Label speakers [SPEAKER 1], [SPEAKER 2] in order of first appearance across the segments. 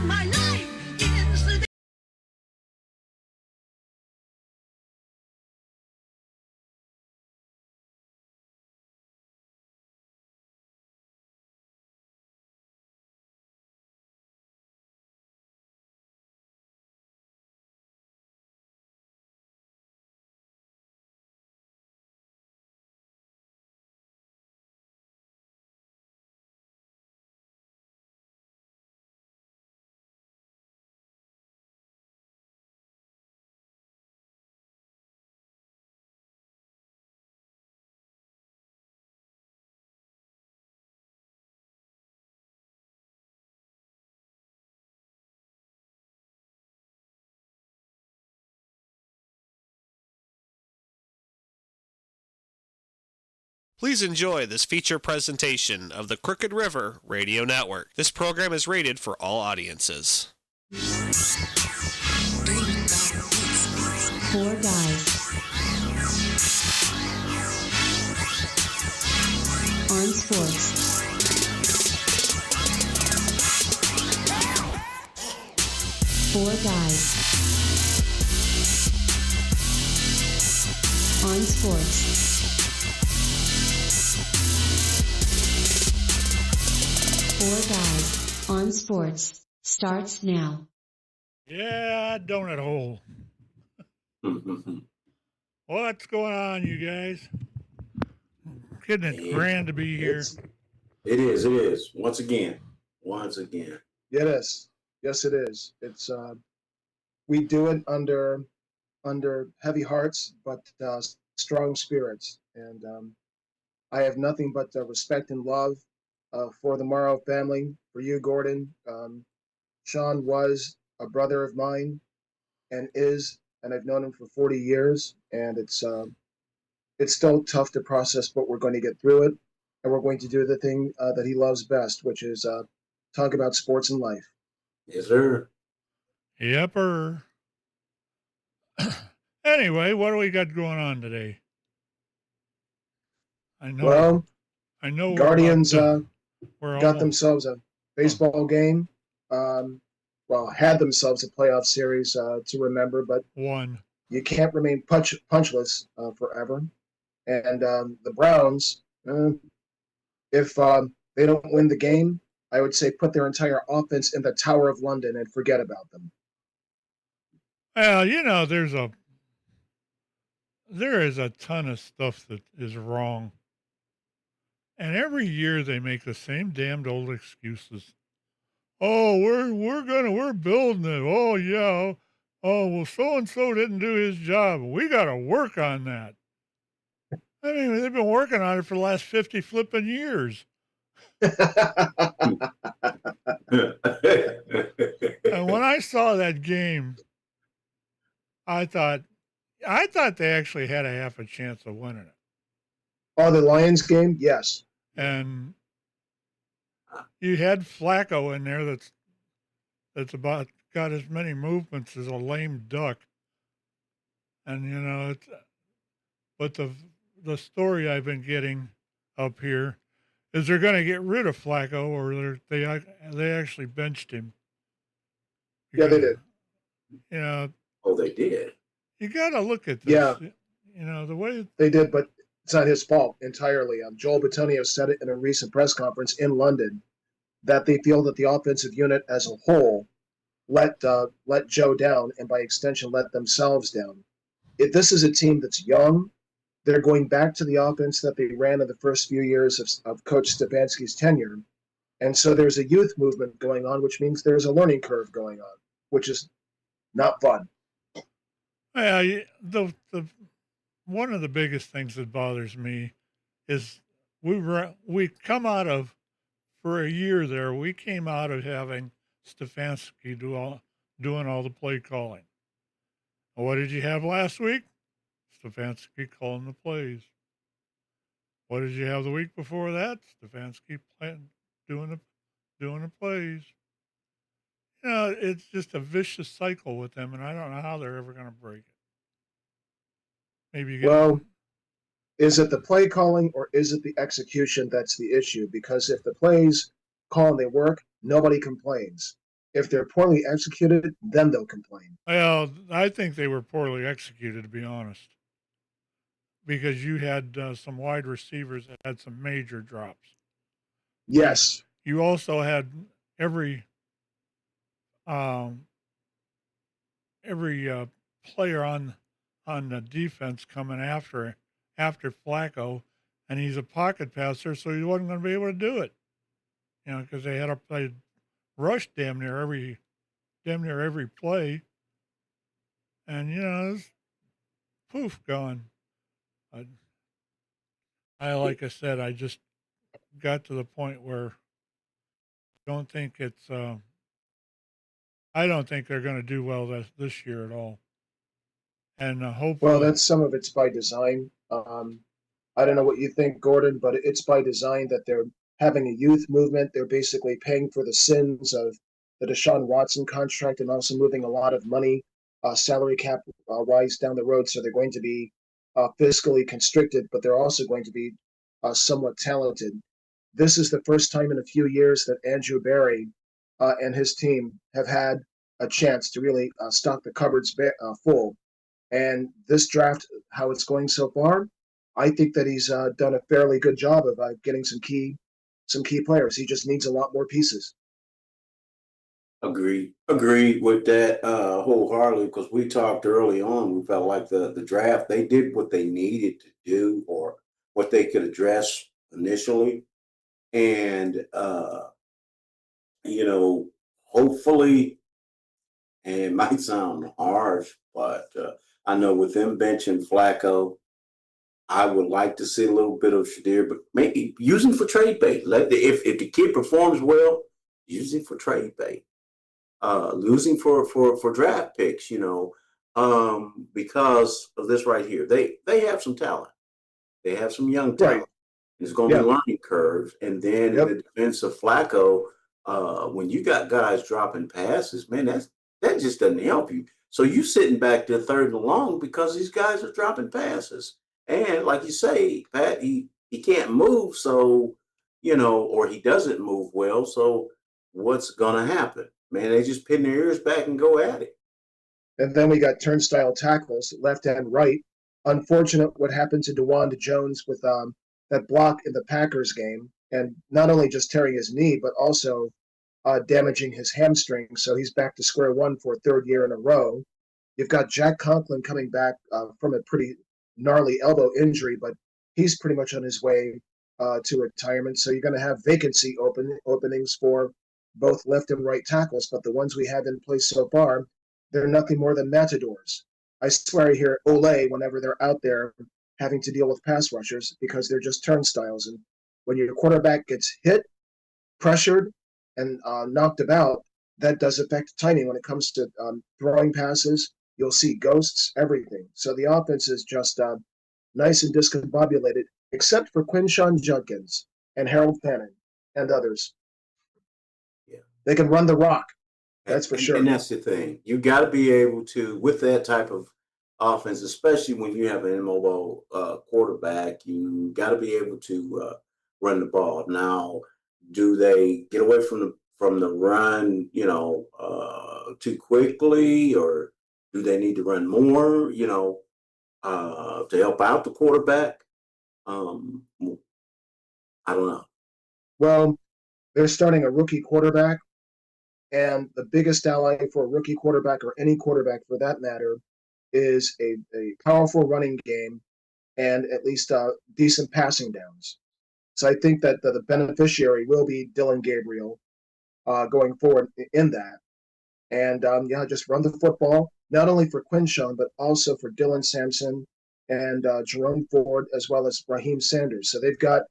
[SPEAKER 1] my life is the
[SPEAKER 2] Please enjoy this feature presentation of the Crooked River Radio Network. This program is rated for all audiences.
[SPEAKER 3] Four guys on sports. Four guys on sports. Four guys on sports starts now.
[SPEAKER 4] Yeah, donut hole. What's going on, you guys? Isn't it grand to be here?
[SPEAKER 5] It is. Once again.
[SPEAKER 6] It is. Yes, it is. It's we do it under heavy hearts, but strong spirits. And I have nothing but respect and love for the Morrow family, for you, Gordon. Sean was a brother of mine and is, and I've known him for 40 years. And it's still tough to process, but we're going to get through it. And we're going to do the thing that he loves best, which is talk about sports and life.
[SPEAKER 5] Yes, sir.
[SPEAKER 4] Yepper. Anyway, what do we got going on today? I know
[SPEAKER 6] Guardians
[SPEAKER 4] we're
[SPEAKER 6] got themselves a baseball game. Had themselves a playoff series to remember, but you can't remain punchless forever. And the Browns, if they don't win the game, I would say put their entire offense in the Tower of London and forget about them.
[SPEAKER 4] Well, there is a ton of stuff that is wrong. And every year they make the same damned old excuses. Oh, we're building it. Oh, yeah. Oh, well, so-and-so didn't do his job. We got to work on that. I mean, they've been working on it for the last 50 flipping years. And when I saw that game, I thought they actually had a half a chance of winning it.
[SPEAKER 6] Oh, the Lions game? Yes.
[SPEAKER 4] And you had Flacco in there that's about got as many movements as a lame duck. And but the story I've been getting up here is they're going to get rid of Flacco, or they actually benched him.
[SPEAKER 6] Yeah, they did.
[SPEAKER 5] Oh, they did.
[SPEAKER 4] You got to look at this.
[SPEAKER 6] Yeah.
[SPEAKER 4] The way
[SPEAKER 6] they did, but it's not his fault entirely. Joel Bitonio said it in a recent press conference in London that they feel that the offensive unit as a whole let Joe down, and by extension let themselves down. If this is a team that's young, they're going back to the offense that they ran in the first few years of Coach Stefanski's tenure. And so there's a youth movement going on, which means there's a learning curve going on, which is not fun.
[SPEAKER 4] Yeah, the one of the biggest things that bothers me is we come out of, for a year there, we came out of having Stefanski doing all the play calling. What did you have last week? Stefanski calling the plays. What did you have the week before that? Stefanski doing the plays. It's just a vicious cycle with them, and I don't know how they're ever going to break it. Maybe
[SPEAKER 6] is it the play calling or is it the execution that's the issue? Because if the plays call and they work, nobody complains. If they're poorly executed, then they'll complain.
[SPEAKER 4] Well, I think they were poorly executed, to be honest, because you had some wide receivers that had some major drops.
[SPEAKER 6] Yes,
[SPEAKER 4] You also had every um, every player on the defense coming after Flacco, and he's a pocket passer, so he wasn't going to be able to do it. Because they rush damn near every play, and it's poof gone. Like I said, I just got to the point where don't think it's. I don't think they're going to do well this year at all, and
[SPEAKER 6] well,
[SPEAKER 4] hopefully,
[SPEAKER 6] that's some of it's by design. I don't know what you think, Gordon, but it's by design that they're having a youth movement. They're basically paying for the sins of the Deshaun Watson contract and also moving a lot of money, salary cap wise down the road. So they're going to be fiscally constricted, but they're also going to be somewhat talented. This is the first time in a few years that Andrew Berry and his team have had a chance to really stock the cupboards full. And this draft, how it's going so far, I think that he's done a fairly good job of getting some key players. He just needs a lot more pieces.
[SPEAKER 5] Agreed with that wholeheartedly, because we talked early on. We felt like the draft, they did what they needed to do or what they could address initially. And hopefully, and it might sound harsh, but I know with them benching Flacco, I would like to see a little bit of Shadir, but maybe use him for trade bait. If the kid performs well, use him for trade bait. Losing for draft picks, because of this right here. They have some talent. They have some young talent.
[SPEAKER 6] Right.
[SPEAKER 5] It's going to
[SPEAKER 6] Yeah.
[SPEAKER 5] be learning curves, and then
[SPEAKER 6] Yep.
[SPEAKER 5] in the defense of Flacco, when you got guys dropping passes, man, that just doesn't help you. So you sitting back there third and long because these guys are dropping passes, and like you say, Pat, he can't move, so or he doesn't move well. So what's gonna happen? Man, they just pin their ears back and go at it.
[SPEAKER 6] And then we got turnstile tackles, left and right. Unfortunate what happened to DeWanda Jones with that block in the Packers game, and not only just tearing his knee, but also damaging his hamstring. So he's back to square one for a third year in a row. You've got Jack Conklin coming back from a pretty gnarly elbow injury, but he's pretty much on his way to retirement. So you're going to have vacancy openings for both left and right tackles, but the ones we have in place so far, they're nothing more than matadors. I swear I hear ole whenever they're out there having to deal with pass rushers because they're just turnstiles. And when your quarterback gets hit, pressured, and knocked about, that does affect timing when it comes to throwing passes. You'll see ghosts, everything. So the offense is just nice and discombobulated, except for Quinshawn Judkins and Harold Fanning and others.
[SPEAKER 5] Yeah.
[SPEAKER 6] They can run the rock. That's for sure.
[SPEAKER 5] And that's the thing. You got to be able to, with that type of offense, especially when you have an immobile quarterback, you got to be able to run the ball. Now, do they get away from the run, too quickly, or do they need to run more, to help out the quarterback? I don't know.
[SPEAKER 6] Well, they're starting a rookie quarterback, and the biggest ally for a rookie quarterback, or any quarterback for that matter, is a powerful running game and at least decent passing downs. So I think that the beneficiary will be Dylan Gabriel going forward in that. And just run the football, not only for Quinshawn, but also for Dylan Sampson and Jerome Ford, as well as Raheem Sanders. So they've got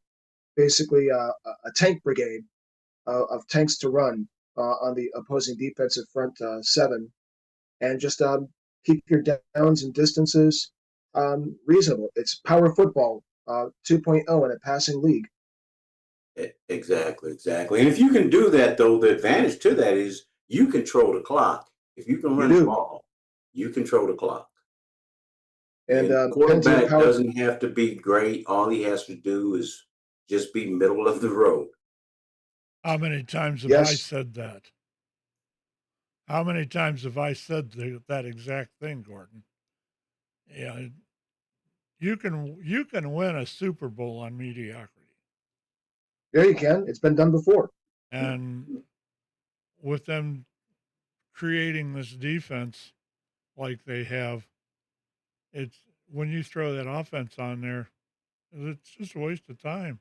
[SPEAKER 6] basically a tank brigade of tanks to run on the opposing defensive front seven, and just keep your downs and distances reasonable. It's power football 2.0 in a passing league.
[SPEAKER 5] Exactly. And if you can do that, though, the advantage to that is you control the clock. If you can run the ball, you control the clock. And quarterback doesn't have to be great. All he has to do is just be middle of the road.
[SPEAKER 4] How many times have I said that? How many times have I said that exact thing, Gordon? Yeah, you can win a Super Bowl on mediocrity,
[SPEAKER 6] Yeah, you can. It's been done before.
[SPEAKER 4] and with them creating this defense like they have, it's when you throw that offense on there, it's just a waste of time,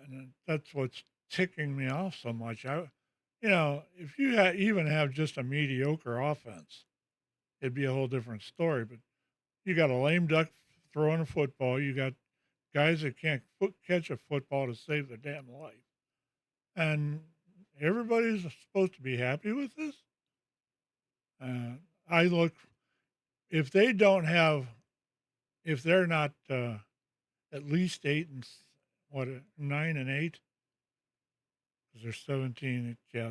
[SPEAKER 4] and that's what's ticking me off so much. If you even have just a mediocre offense, it'd be a whole different story. But you got a lame duck throwing a football. You got guys that can't catch a football to save their damn life, and everybody's supposed to be happy with this. Uh, I look if they don't have if they're not at least 9-8 because they're 17. Yeah,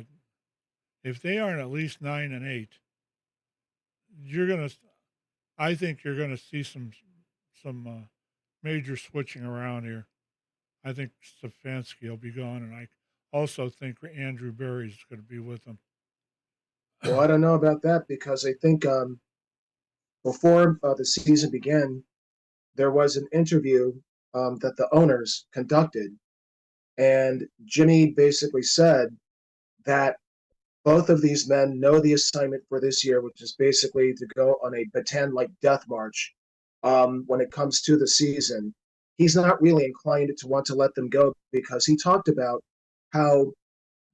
[SPEAKER 4] if they aren't at least 9-8, you're gonna. I think you're gonna see some major switching around here. I think Stefanski will be gone, and I also think Andrew Berry's going to be with them.
[SPEAKER 6] Well, I don't know about that because I think before the season began, there was an interview that the owners conducted, and Jimmy basically said that both of these men know the assignment for this year, which is basically to go on a pretend like death march when it comes to the season. He's not really inclined to want to let them go because he talked about how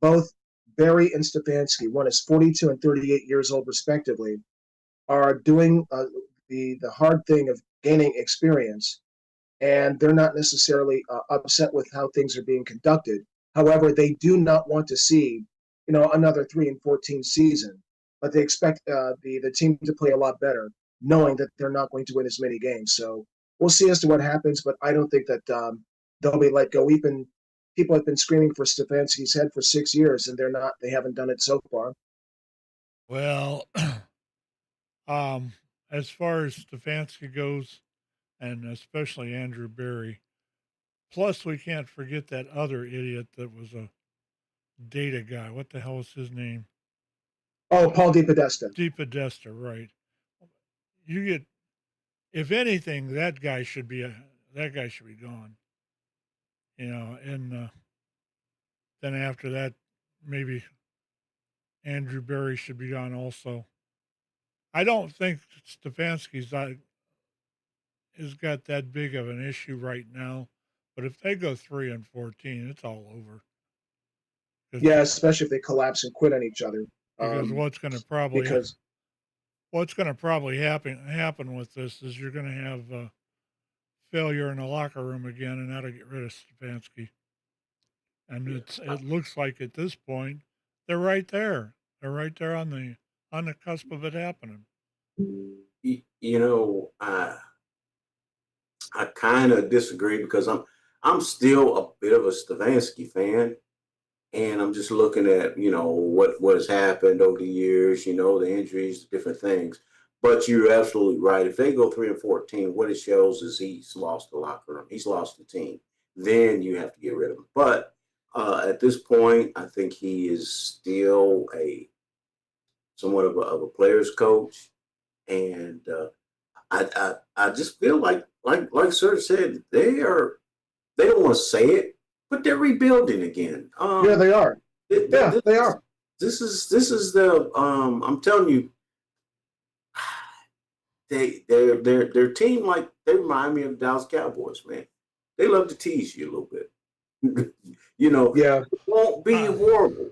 [SPEAKER 6] both Barry and Stefanski, one is 42 and 38 years old respectively, are doing the hard thing of gaining experience, and they're not necessarily upset with how things are being conducted. However, they do not want to see, another 3-14 season, but they expect the team to play a lot better, knowing that they're not going to win as many games. So we'll see as to what happens, but I don't think that they'll be let go. People have been screaming for Stefanski's head for 6 years, and they haven't done it so far.
[SPEAKER 4] Well, as far as Stefanski goes, and especially Andrew Berry, plus we can't forget that other idiot that was a data guy. What the hell is his name?
[SPEAKER 6] Oh, Paul DePodesta.
[SPEAKER 4] DePodesta, right? You get, if anything, that guy should be gone. And then after that, maybe Andrew Berry should be gone also. I don't think Stefanski's has got that big of an issue right now, but if they go 3-14, it's all over.
[SPEAKER 6] Yeah, especially if they collapse and quit on each other.
[SPEAKER 4] Because what's going to probably happen with this is you're going to have failure in the locker room again, and that'll get rid of Stefanski. And it looks like at this point they're right there. They're right there on the cusp of it happening.
[SPEAKER 5] I kind of disagree because I'm still a bit of a Stefanski fan, and I'm just looking at what has happened over the years, the injuries, different things. But you're absolutely right. If they go 3-14, what it shows is he's lost the locker room. He's lost the team. Then you have to get rid of him. But at this point, I think he is still somewhat of a player's coach, and I just feel like Sir said, they don't want to say it, but they're rebuilding again.
[SPEAKER 6] Yeah, they are. They are.
[SPEAKER 5] This is the I'm telling you, their team, like, they remind me of the Dallas Cowboys, man. They love to tease you a little bit.
[SPEAKER 6] Yeah.
[SPEAKER 5] It won't be horrible.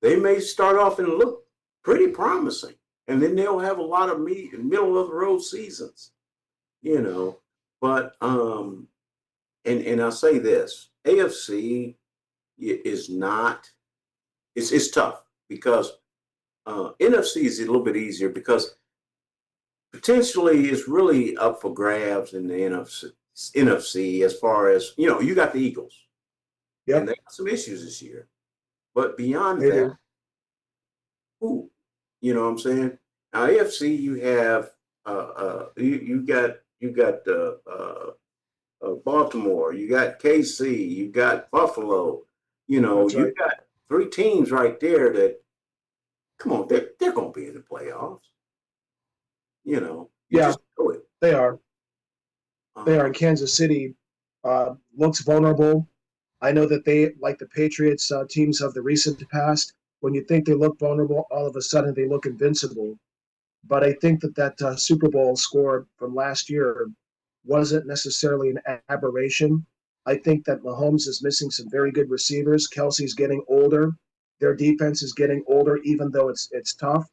[SPEAKER 5] They may start off and look pretty promising, and then they'll have a lot of middle of the road seasons, But and I'll say this: AFC is not. It's tough because NFC is a little bit easier because potentially it's really up for grabs in the NFC as far as you got the Eagles.
[SPEAKER 6] Yep.
[SPEAKER 5] And they got some issues this year, but beyond
[SPEAKER 6] They
[SPEAKER 5] that,
[SPEAKER 6] do.
[SPEAKER 5] who, what I'm saying? Now AFC, you have you got Baltimore, you got KC, you got Buffalo.
[SPEAKER 6] That's
[SPEAKER 5] You
[SPEAKER 6] right.
[SPEAKER 5] got three teams right there that, come on, You
[SPEAKER 6] Yeah,
[SPEAKER 5] just do it.
[SPEAKER 6] they are. They are.
[SPEAKER 5] Um,
[SPEAKER 6] In Kansas City looks vulnerable. I know that they, like the Patriots teams of the recent past, when you think they look vulnerable, all of a sudden they look invincible. But I think that Super Bowl score from last year wasn't necessarily an aberration. I think that Mahomes is missing some very good receivers. Kelsey's getting older. Their defense is getting older, even though it's tough.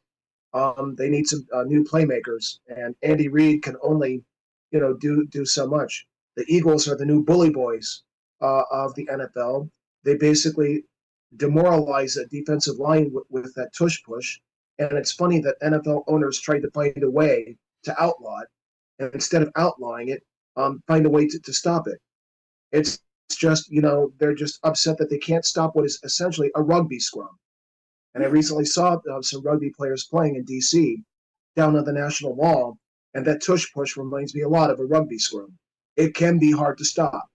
[SPEAKER 6] They need some new playmakers, and Andy Reid can only, do so much. The Eagles are the new bully boys of the NFL. They basically demoralize a defensive line with that tush push, and it's funny that NFL owners tried to find a way to outlaw it, and instead of outlawing it, find a way to stop it. It's just, they're just upset that they can't stop what is essentially a rugby scrum. And I recently saw some rugby players playing in D.C. down on the National Mall, and that tush push reminds me a lot of a rugby scrum. It can be hard to stop,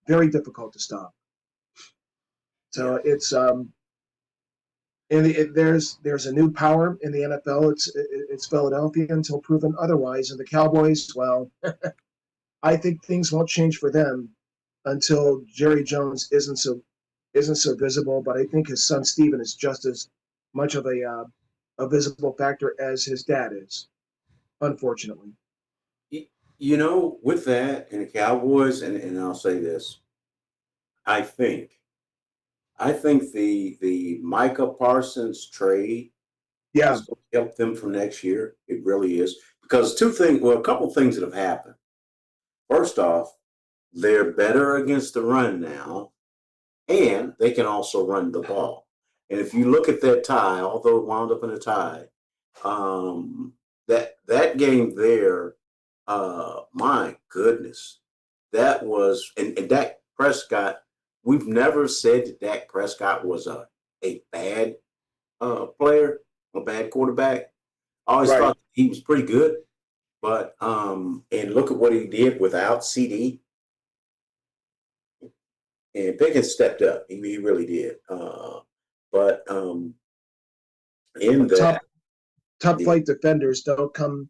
[SPEAKER 6] very difficult to stop. So it's there's a new power in the NFL. It's Philadelphia until proven otherwise, and the Cowboys. Well, I think things won't change for them until Jerry Jones isn't so visible. But I think his son Steven is just as much of a visible factor as his dad is, unfortunately.
[SPEAKER 5] with that and the Cowboys, and I'll say this, I think, the Micah Parsons trade
[SPEAKER 6] Yeah,
[SPEAKER 5] is going to help them for next year. It really is because a couple things that have happened. First off, they're better against the run now, and they can also run the ball. And if you look at that tie, although it wound up in a tie, that game there, my goodness, that was and Dak Prescott. We've never said that Dak Prescott was a bad player, a bad quarterback. I always
[SPEAKER 6] right.
[SPEAKER 5] thought he was pretty good, but and look at what he did without CD. And Pickens stepped up. He really did. But in
[SPEAKER 6] Top
[SPEAKER 5] that,
[SPEAKER 6] top
[SPEAKER 5] the,
[SPEAKER 6] flight defenders don't come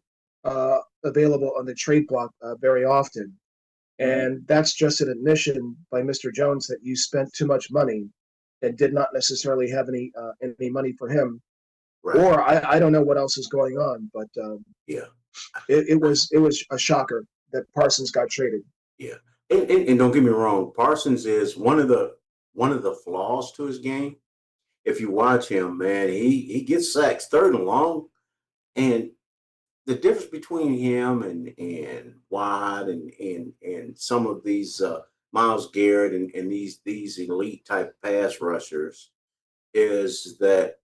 [SPEAKER 6] available on the trade block very often. And that's just an admission by Mr. Jones that you spent too much money and did not necessarily have any money for him.
[SPEAKER 5] right,
[SPEAKER 6] Or I don't know what else is going on, but
[SPEAKER 5] yeah,
[SPEAKER 6] it was a shocker that Parsons got traded.
[SPEAKER 5] yeah. And don't get me wrong, Parsons is one of the flaws to his game. If you watch him, man, he gets sacks third and long, and the difference between him and Watt and some of these Myles Garrett and these elite type pass rushers is that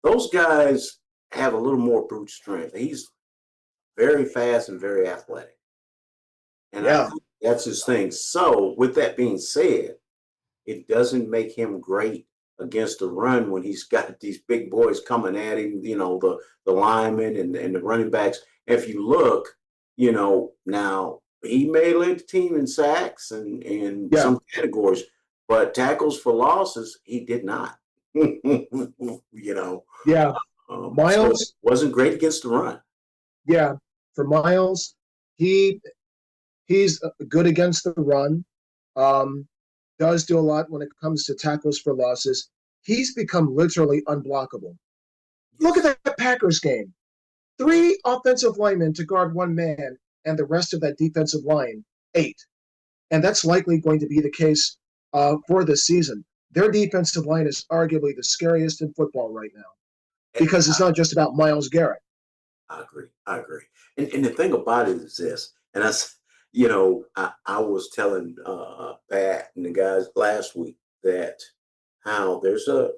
[SPEAKER 5] those guys have a little more brute strength. He's very fast and very athletic, and I
[SPEAKER 6] Yeah,
[SPEAKER 5] think that's his thing. So, with that being said, it doesn't make him great against the run when he's got these big boys coming at him, the linemen and the running backs. If you look, now he may lead the team in sacks and in
[SPEAKER 6] yeah,
[SPEAKER 5] some categories, but tackles for losses, he did not. you know,
[SPEAKER 6] yeah.
[SPEAKER 5] so it
[SPEAKER 6] Miles,
[SPEAKER 5] wasn't great against the run.
[SPEAKER 6] yeah. For Miles, he's good against the run. Um, does do a lot when it comes to tackles for losses. He's become literally unblockable. Look at that Packers game. 3 offensive linemen to guard 1 man, and the rest of that defensive line, 8. And that's likely going to be the case for this season. Their defensive line is arguably the scariest in football right now because it's not just about Myles Garrett.
[SPEAKER 5] I agree. I agree. And the thing about it is this, and that's, I was telling Pat and the guys last week that how there's a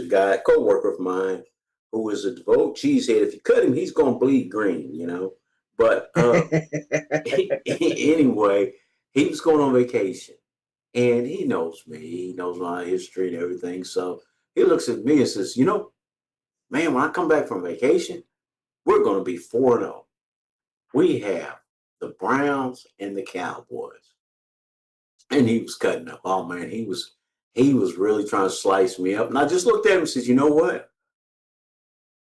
[SPEAKER 5] guy, a co-worker of mine, who is a devout cheesehead. If you cut him, he's gonna bleed green. But anyway, he was going on vacation, and he knows me. He knows my history and everything. So he looks at me and says, man, when I come back from vacation, we're going to be 4-0. We have the Browns and the Cowboys. And he was cutting up. Oh man, he was really trying to slice me up. And I just looked at him and said, you know what?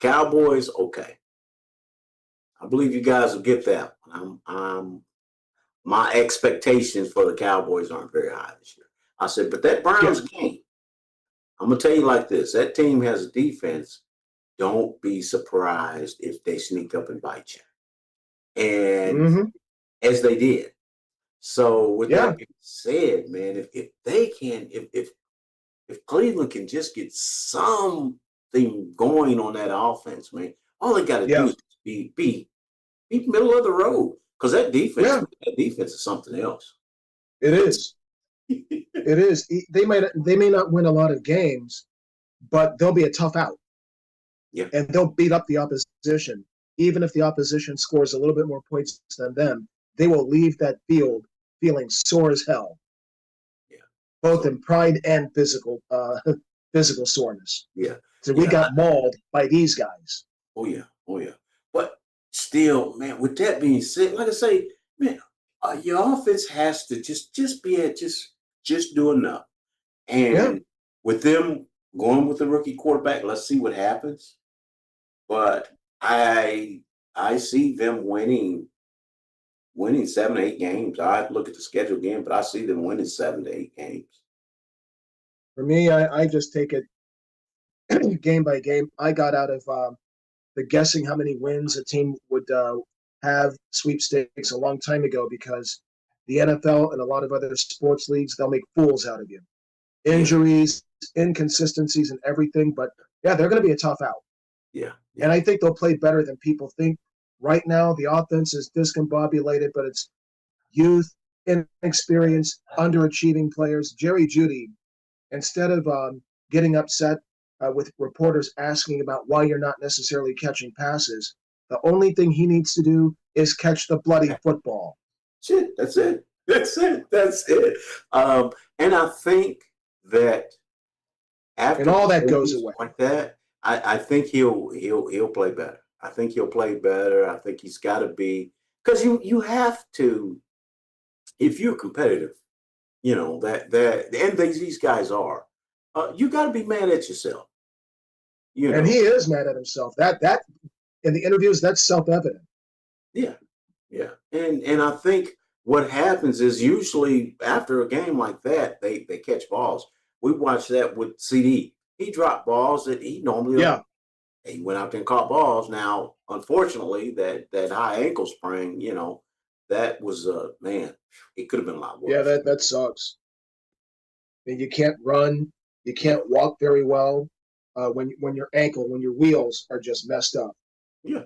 [SPEAKER 5] Cowboys, okay. I believe you guys will get that. My expectations for the Cowboys aren't very high this year. I said, but that Browns game, I'm gonna tell you like this: that team has a defense. Don't be surprised if they sneak up and bite you, and as they did. So with that being said, man, if they can, if Cleveland can just get something going on that offense, man, all they got to do is be middle of the road, because that defense is something else.
[SPEAKER 6] It is. It is. They may not win a lot of games, but they'll be a tough out.
[SPEAKER 5] Yeah.
[SPEAKER 6] And they'll beat up the opposition. Even if the opposition scores a little bit more points than them, they will leave that field feeling sore as hell.
[SPEAKER 5] Yeah.
[SPEAKER 6] Both in pride and physical soreness.
[SPEAKER 5] Yeah.
[SPEAKER 6] So we got mauled by these guys.
[SPEAKER 5] Oh yeah. But still, man, with that being said, like I say, man, your offense has to just do enough. And with them going with the rookie quarterback, let's see what happens. But I see them winning 7 or 8 games. I have to look at the schedule again, but I see them winning 7 to 8 games.
[SPEAKER 6] For me, I just take it game by game. I got out of the guessing how many wins a team would have sweepstakes a long time ago, because the NFL and a lot of other sports leagues, they'll make fools out of you. Injuries, inconsistencies, and everything. But yeah, they're going to be a tough out.
[SPEAKER 5] Yeah.
[SPEAKER 6] And I think they'll play better than people think. Right now, the offense is discombobulated, but it's youth, inexperienced, underachieving players. Jerry Jeudy, instead of getting upset with reporters asking about why you're not necessarily catching passes, the only thing he needs to do is catch the bloody football.
[SPEAKER 5] That's it. And I think that after
[SPEAKER 6] and all that goes away
[SPEAKER 5] like that, I think he'll play better. I think he'll play better. I think he's got to be, because you have to, if you're competitive, you know and these guys are. You got to be mad at yourself.
[SPEAKER 6] And he is mad at himself. That in the interviews, that's self-evident.
[SPEAKER 5] Yeah. And I think what happens is usually after a game like that, they catch balls. We watched that with CD. He dropped balls that he normally he went out there and caught balls. Now, unfortunately, that high ankle sprain, that was man, it could have been a lot worse.
[SPEAKER 6] Yeah, that sucks. And you can't run, you can't walk very well when your wheels are just messed up.
[SPEAKER 5] Yeah.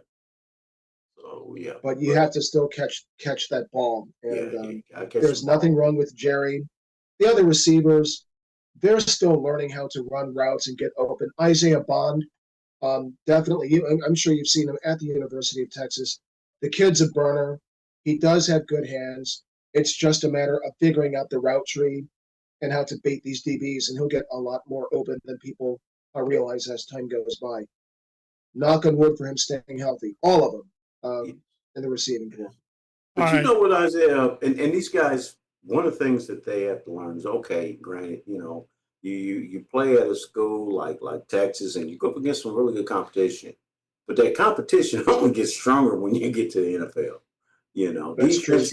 [SPEAKER 5] So yeah.
[SPEAKER 6] But you have to still catch that ball. And there's
[SPEAKER 5] the
[SPEAKER 6] nothing
[SPEAKER 5] ball.
[SPEAKER 6] wrong with Jerry. The other receivers, they're still learning how to run routes and get open. Isaiah Bond, definitely. I'm sure you've seen him at the University of Texas. The kid's a burner. He does have good hands. It's just a matter of figuring out the route tree and how to bait these DBs, and he'll get a lot more open than people realize as time goes by. Knock on wood for him staying healthy. All of them in the receiving corps.
[SPEAKER 5] But you know what, Isaiah, and these guys, one of the things that they have to learn is, okay, granted, you play at a school like Texas, and you go up against some really good competition, but that competition only gets stronger when you get to the NFL.
[SPEAKER 6] That's true.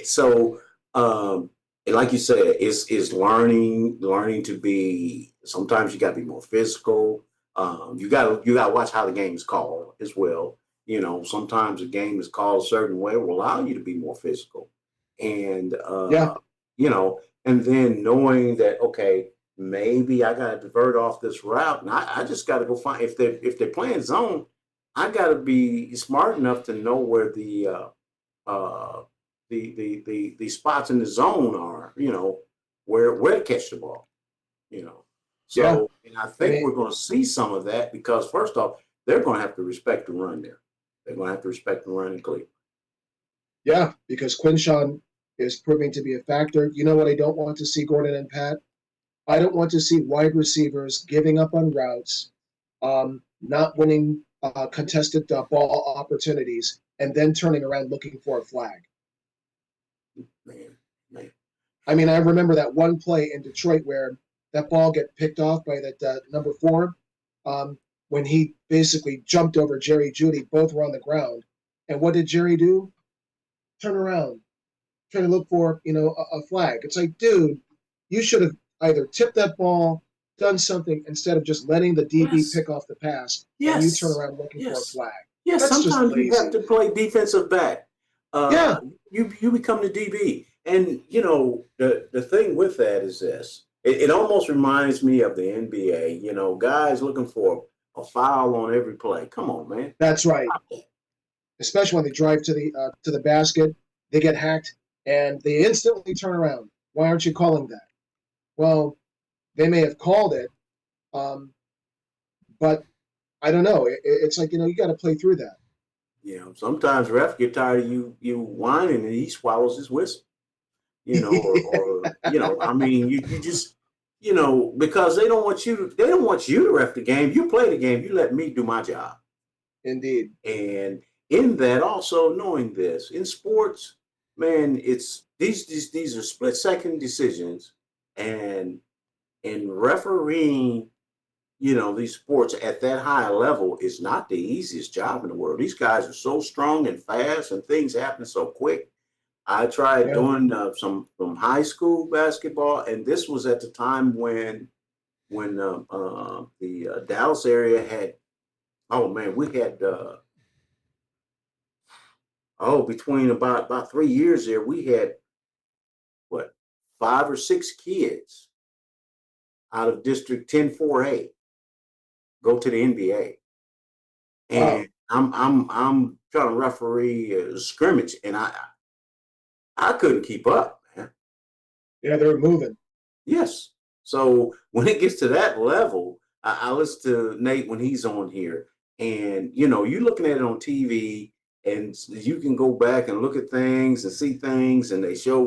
[SPEAKER 5] So, like you said, it's learning to be. Sometimes you got to be more physical. You got to watch how the game is called as well. Sometimes a game is called a certain way will allow you to be more physical, and and then knowing that, okay, maybe I got to divert off this route, and I just got to go find, if they're playing zone, I got to be smart enough to know where the spots in the zone are, where to catch the ball, So, and I think we're going to see some of that, because first off, they're going to have to respect the run there. They're going to have to respect the run in Cleveland.
[SPEAKER 6] Yeah, because Quinshawn is proving to be a factor. You know what I don't want to see, Gordon and Pat? I don't want to see wide receivers giving up on routes, not winning contested ball opportunities, and then turning around looking for a flag.
[SPEAKER 5] Man.
[SPEAKER 6] I mean, I remember that one play in Detroit where that ball get picked off by that number 4, when he basically jumped over Jerry Jeudy. Both were on the ground, And what did Jerry do? Turn around, try to look for, a flag. It's like, dude, you should have either tipped that ball, done something instead of just letting the DB
[SPEAKER 5] Yes.
[SPEAKER 6] pick off the pass, and you turn
[SPEAKER 5] Yes.
[SPEAKER 6] around looking for a
[SPEAKER 5] Yes.
[SPEAKER 6] flag.
[SPEAKER 5] Yes,
[SPEAKER 6] That's just
[SPEAKER 5] sometimes you have
[SPEAKER 6] lazy.
[SPEAKER 5] to play defensive back.
[SPEAKER 6] Yeah.
[SPEAKER 5] You become the DB. And, the thing with that is this. It almost reminds me of the NBA, guys looking for a foul on every play. Come on, man.
[SPEAKER 6] That's right. Especially when they drive to the basket, they get hacked, and they instantly turn around. Why aren't you calling that? Well, they may have called it, but I don't know. It's like, you got to play through that.
[SPEAKER 5] Sometimes refs get tired of you whining and he swallows his whistle. I mean, you just, because they don't want you to ref the game. You play the game. You let me do my job.
[SPEAKER 6] Indeed.
[SPEAKER 5] And in that, also knowing this in sports, man, it's these are split second decisions, and in refereeing, these sports at that high level is not the easiest job in the world. These guys are so strong and fast, and things happen so quick. I tried doing some high school basketball, and this was at the time when the Dallas area had, we had between about 3 years there, we had 5 or 6 kids out of District 10-4A go to the NBA, and I'm trying to referee a scrimmage, and I couldn't keep up, man.
[SPEAKER 6] Yeah, they're moving.
[SPEAKER 5] Yes. So when it gets to that level, I listen to Nate when he's on here, and you're looking at it on TV, and you can go back and look at things and see things, and they show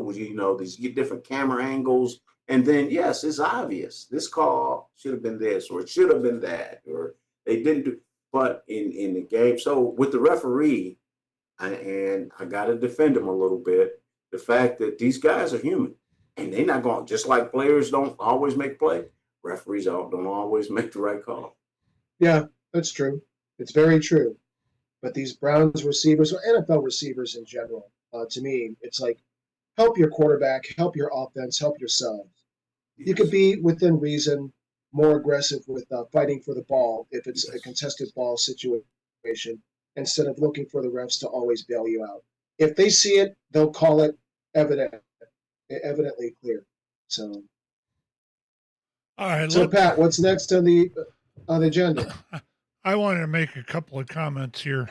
[SPEAKER 5] these different camera angles, and then yes, it's obvious this call should have been this, or it should have been that, or they didn't do. But in the game, so with the referee, and I got to defend him a little bit. The fact that these guys are human, and they're not going, just like players don't always make play, referees don't always make the right call.
[SPEAKER 6] Yeah, that's true. It's very true. But these Browns receivers, or NFL receivers in general, to me, it's like, help your quarterback, help your offense, help yourselves.
[SPEAKER 5] Yes.
[SPEAKER 6] You could be within reason more aggressive with fighting for the ball if it's a contested ball situation, instead of looking for the refs to always bail you out. If they see it, they'll call it evidently clear. So,
[SPEAKER 4] All right.
[SPEAKER 6] so Pat, what's next on the agenda?
[SPEAKER 4] I wanted to make a couple of comments here.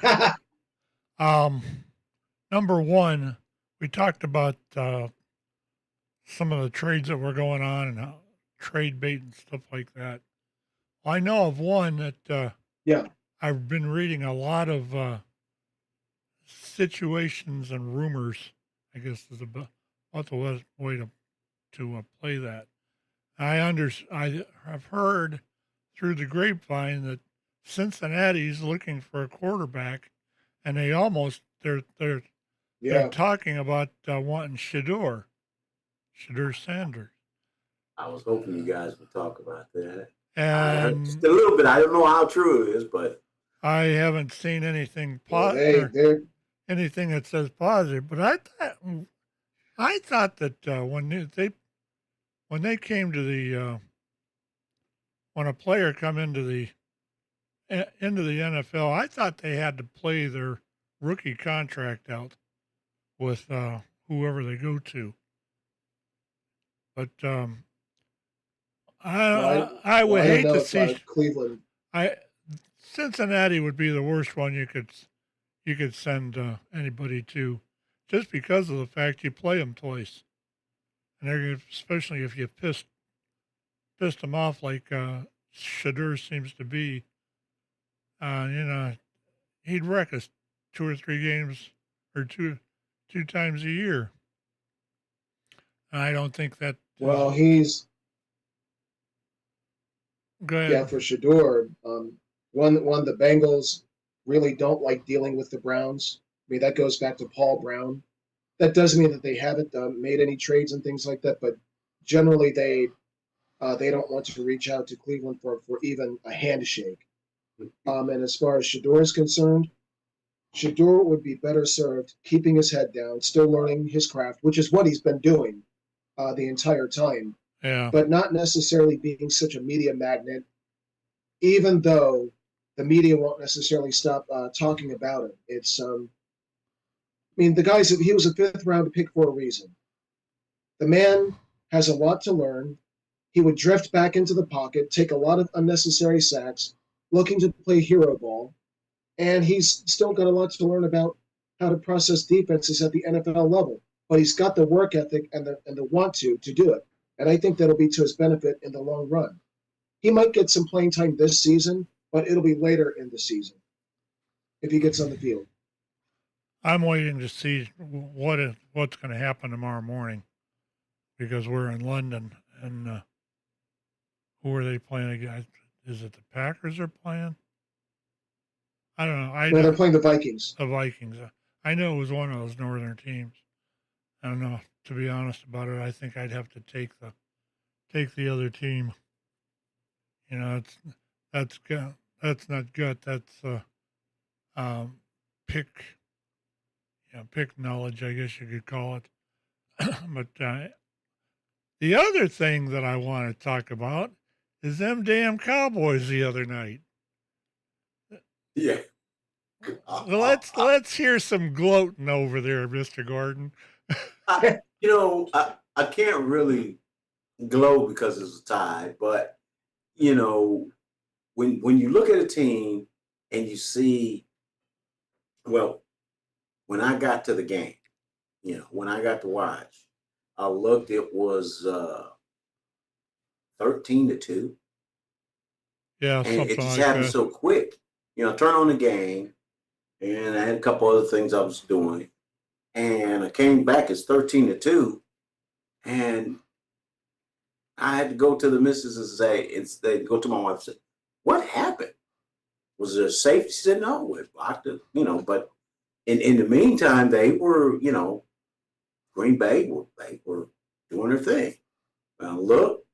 [SPEAKER 4] Number one, we talked about some of the trades that were going on and trade bait and stuff like that. Well, I know of one that I've been reading a lot of situations and rumors, I guess is about the best way to play that. I have heard through the grapevine that Cincinnati's looking for a quarterback, and they're talking about wanting Shedeur Sanders.
[SPEAKER 5] I was hoping you guys would talk about that.
[SPEAKER 4] And
[SPEAKER 5] just a little bit. I don't know how true it is, but
[SPEAKER 4] I haven't seen anything anything that says positive. But I thought that when they came to the when a player come into the NFL, I thought they had to play their rookie contract out with whoever they go to. But I would hate to see
[SPEAKER 6] Cleveland.
[SPEAKER 4] Cincinnati would be the worst one you could send anybody to, just because of the fact you play them twice, and especially if you pissed them off like Shedeur seems to be. He'd wreck us 2 or 3 games or two times a year. And I don't think that.
[SPEAKER 6] Well, he's.
[SPEAKER 4] Go ahead.
[SPEAKER 6] Yeah, for Shedeur. One, the Bengals really don't like dealing with the Browns. I mean, that goes back to Paul Brown. That doesn't mean that they haven't made any trades and things like that, but generally they don't want to reach out to Cleveland for even a handshake. And as far as Shedeur is concerned, Shador would be better served keeping his head down, still learning his craft, which is what he's been doing the entire time,
[SPEAKER 4] Yeah.
[SPEAKER 6] but not necessarily being such a media magnet, even though the media won't necessarily stop talking about it. It's, he was a fifth round pick for a reason. The man has a lot to learn. He would drift back into the pocket, take a lot of unnecessary sacks, looking to play hero ball, and he's still got a lot to learn about how to process defenses at the NFL level. But he's got the work ethic and the want to do it, and I think that'll be to his benefit in the long run. He might get some playing time this season, but it'll be later in the season if he gets on the field.
[SPEAKER 4] I'm waiting to see what's going to happen tomorrow morning because we're in London and who are they playing against? Is it the Packers are playing? I don't know.
[SPEAKER 6] No, they're playing the Vikings.
[SPEAKER 4] The Vikings. I know it was one of those northern teams. I don't know. To be honest about it, I think I'd have to take the other team. You know, that's not good. That's pick knowledge, I guess you could call it. But the other thing that I want to talk about is them damn Cowboys the other night.
[SPEAKER 5] Yeah.
[SPEAKER 4] Let's hear some gloating over there, Mr. Gordon.
[SPEAKER 5] I can't really glow because it's a tie, but when you look at a team and you see, well, when I got to the game, when I got to watch, I looked, it was 13-2.
[SPEAKER 4] Yeah,
[SPEAKER 5] and
[SPEAKER 4] something
[SPEAKER 5] it just
[SPEAKER 4] like
[SPEAKER 5] happened
[SPEAKER 4] that.
[SPEAKER 5] so quick. Turn on the game, and I had a couple other things I was doing, and I came back, it's 13-2, and I had to go to the missus and go to my wife and say, "What happened? Was there a safety?" She said, "No, we blocked it." But in the meantime, they were, Green Bay were doing their thing. Look,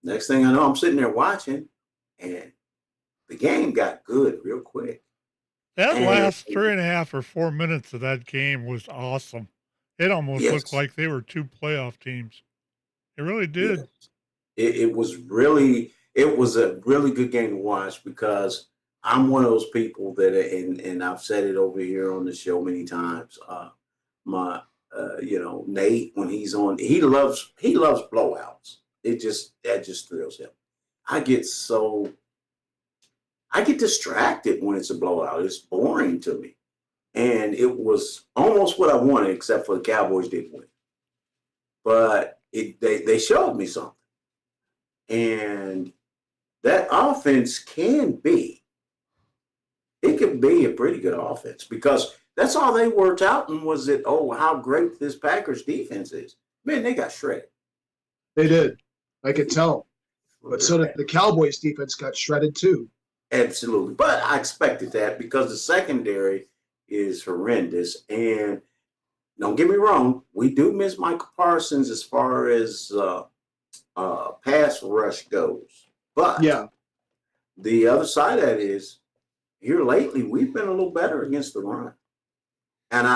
[SPEAKER 5] next thing I know, I'm sitting there watching, and the game got good real quick.
[SPEAKER 4] That last 3.5 or 4 minutes of that game was awesome. It almost looked like they were two playoff teams. It really did.
[SPEAKER 5] Yes. It was a really good game to watch because I'm one of those people that, and I've said it over here on the show many times. Nate, when he's on, he loves blowouts. That just thrills him. I get distracted when it's a blowout. It's boring to me. And it was almost what I wanted, except for the Cowboys didn't win. But they showed me something. And that offense can be a pretty good offense because that's all they were touting was that, how great this Packers defense is. Man, they got shredded.
[SPEAKER 6] They did. I could tell. But so did the Cowboys defense got shredded too.
[SPEAKER 5] Absolutely. But I expected that because the secondary is horrendous. And don't get me wrong, we do miss Michael Parsons as far as pass rush goes. But
[SPEAKER 6] yeah,
[SPEAKER 5] the other side of that is here lately, we've been a little better against the run. And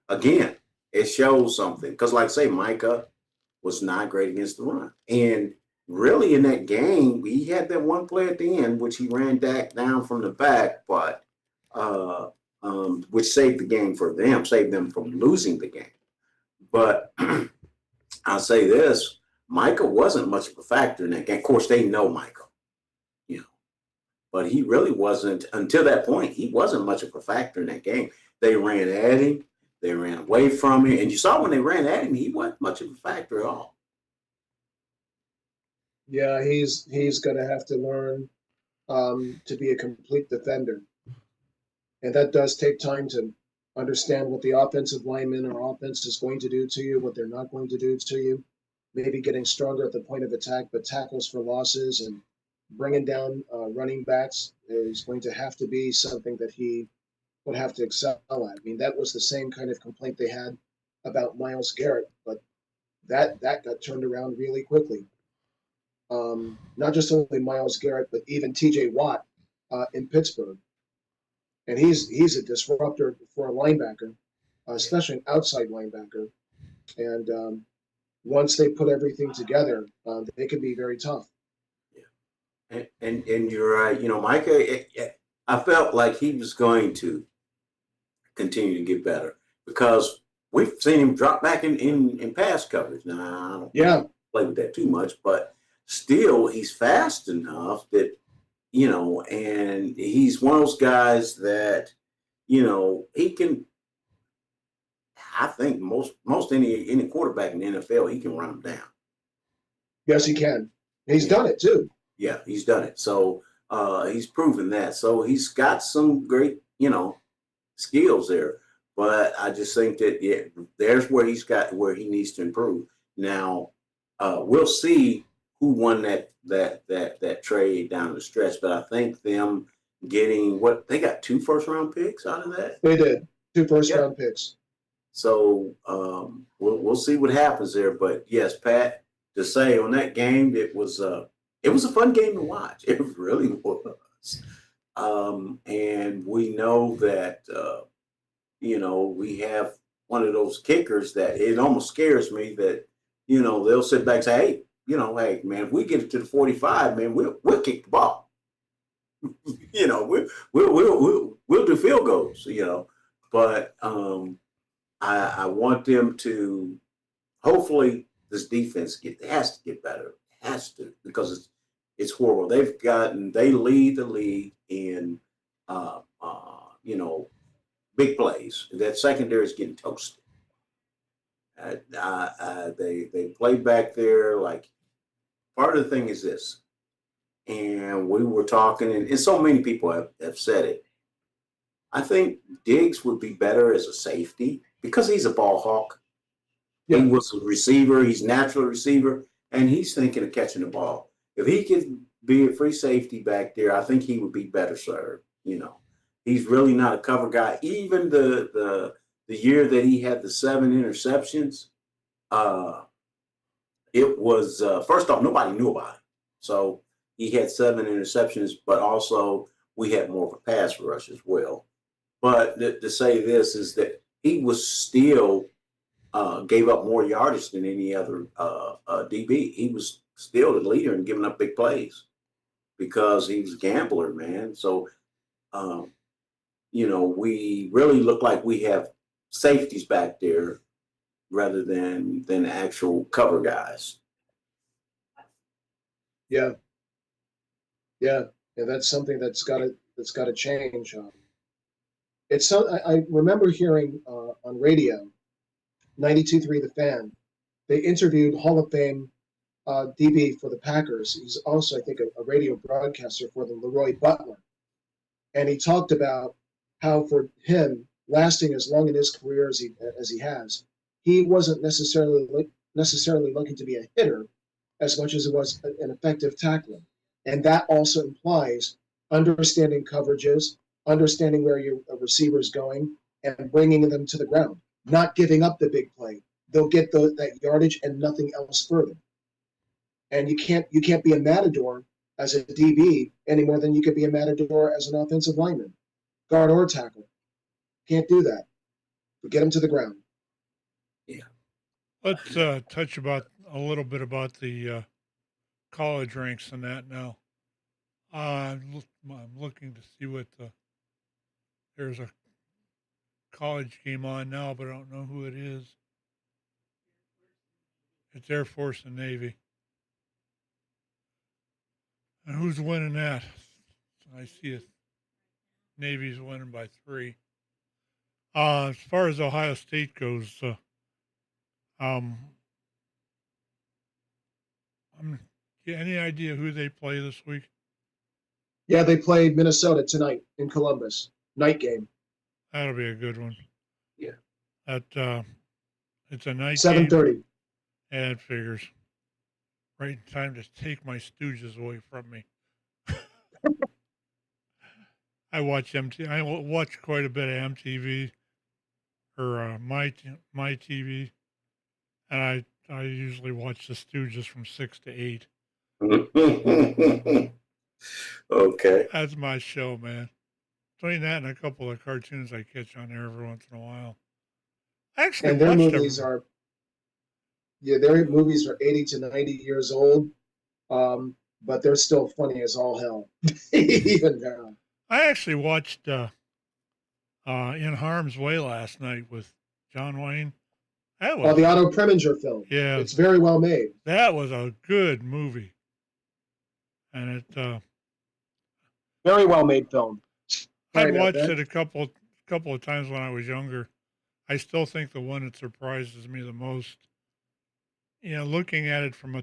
[SPEAKER 5] again, it shows something. Because like say, Micah was not great against the run. And really in that game, he had that one play at the end, which he ran Dak down from the back, but which saved the game for them, saved them from losing the game. But I'll say this, Micah wasn't much of a factor in that game. Of course, they know Micah, but he really wasn't, until that point, he wasn't much of a factor in that game. They ran at him, they ran away from him, and you saw when they ran at him, he wasn't much of a factor at all.
[SPEAKER 6] Yeah, he's going to have to learn to be a complete defender. And that does take time to understand what the offensive lineman or offense is going to do to you, what they're not going to do to you. Maybe getting stronger at the point of attack, but tackles for losses and bringing down running backs is going to have to be something that he would have to excel at. I mean, that was the same kind of complaint they had about Myles Garrett, but that got turned around really quickly. Not just only Myles Garrett, but even T.J. Watt in Pittsburgh. and he's a disruptor for a linebacker, especially an outside linebacker. And once they put everything together, they can be very tough.
[SPEAKER 5] And you're right. You know, Micah, I felt like he was going to continue to get better because we've seen him drop back in pass coverage. Now, I don't play with that too much, but still, he's fast enough that, you know, and he's one of those guys that, you know, he can. I think most any quarterback in the NFL, he can run them down.
[SPEAKER 6] Yes, he can. He's done it too.
[SPEAKER 5] Yeah, he's done it. So he's proven that. So he's got some great, you know, skills there. But I just think that there's where he needs to improve. Now we'll see who won that trade down the stretch. But I think them getting what they got 2 first-round picks out of that.
[SPEAKER 6] They did 2 first-round picks.
[SPEAKER 5] So we'll see what happens there. But yes, Pat, to say on that game, it was a fun game to watch. It really was. And we know that you know, we have one of those kickers that it almost scares me that, you know, they'll sit back and say, hey, you know, hey man, if we get it to the 45, man, we'll kick the ball. You know, we'll do field goals, you know. But I want them to hopefully this defense has to get better. It has to, because it's horrible. They lead the league in you know, big plays. That secondary is getting toasted. They play back there like part of the thing is this, and we were talking, and so many people have said it. I think Diggs would be better as a safety because he's a ball hawk. Yeah. He was a receiver. He's a natural receiver, and he's thinking of catching the ball. If he could be a free safety back there, I think he would be better served. You know, he's really not a cover guy. Even the year that he had the 7 interceptions, it was first off, nobody knew about it. So he had 7 interceptions, but also we had more of a pass rush as well. But to say this is that he was still gave up more yardage than any other DB. He was still the leader in giving up big plays because he was a gambler, man. So, you know, we really look like we have safeties back there rather than actual cover guys.
[SPEAKER 6] Yeah. That's something that's got to change. It's so I remember hearing on radio, 92.3 The Fan. They interviewed Hall of Fame DB for the Packers. He's also, I think, a radio broadcaster for them, Leroy Butler. And he talked about how for him, lasting as long in his career as he has, he wasn't necessarily looking to be a hitter as much as it was an effective tackler. And that also implies understanding coverages, understanding where your receiver is going, and bringing them to the ground, not giving up the big play. They'll get that yardage and nothing else further. And you can't be a matador as a DB any more than you could be a matador as an offensive lineman, guard or tackle. Can't do that. But get them to the ground.
[SPEAKER 5] Yeah.
[SPEAKER 4] Let's touch a little bit about the college ranks and that now. I'm looking to see what there's a college game on now, but I don't know who it is. It's Air Force and Navy. And who's winning that? I see it. Navy's winning by 3. As far as Ohio State goes, any idea who they play this week?
[SPEAKER 6] Yeah, they play Minnesota tonight in Columbus. Night game.
[SPEAKER 4] That'll be a good one.
[SPEAKER 5] Yeah.
[SPEAKER 4] It's a night
[SPEAKER 6] 7:30.
[SPEAKER 4] game. Yeah, it figures. Right in time to take my stooges away from me. I watch I watch quite a bit of MTV or my TV, and I usually watch the Stooges from 6 to 8.
[SPEAKER 5] Okay.
[SPEAKER 4] That's my show, man. between that and a couple of cartoons I catch on there every once in a while. I actually
[SPEAKER 6] And their
[SPEAKER 4] watched
[SPEAKER 6] movies
[SPEAKER 4] them.
[SPEAKER 6] are, yeah, their movies are 80 to 90 years old, but they're still funny as all hell, even now.
[SPEAKER 4] I actually watched In Harm's Way last night with John Wayne. That
[SPEAKER 6] Oh,
[SPEAKER 4] was
[SPEAKER 6] the Otto Preminger film.
[SPEAKER 4] yeah,
[SPEAKER 6] It's very well made.
[SPEAKER 4] that was a good movie, and it.
[SPEAKER 6] Very well made film.
[SPEAKER 4] I'd
[SPEAKER 6] Sorry about
[SPEAKER 4] watched
[SPEAKER 6] that.
[SPEAKER 4] it a couple of times when I was younger. I still think the one that surprises me the most, looking at it from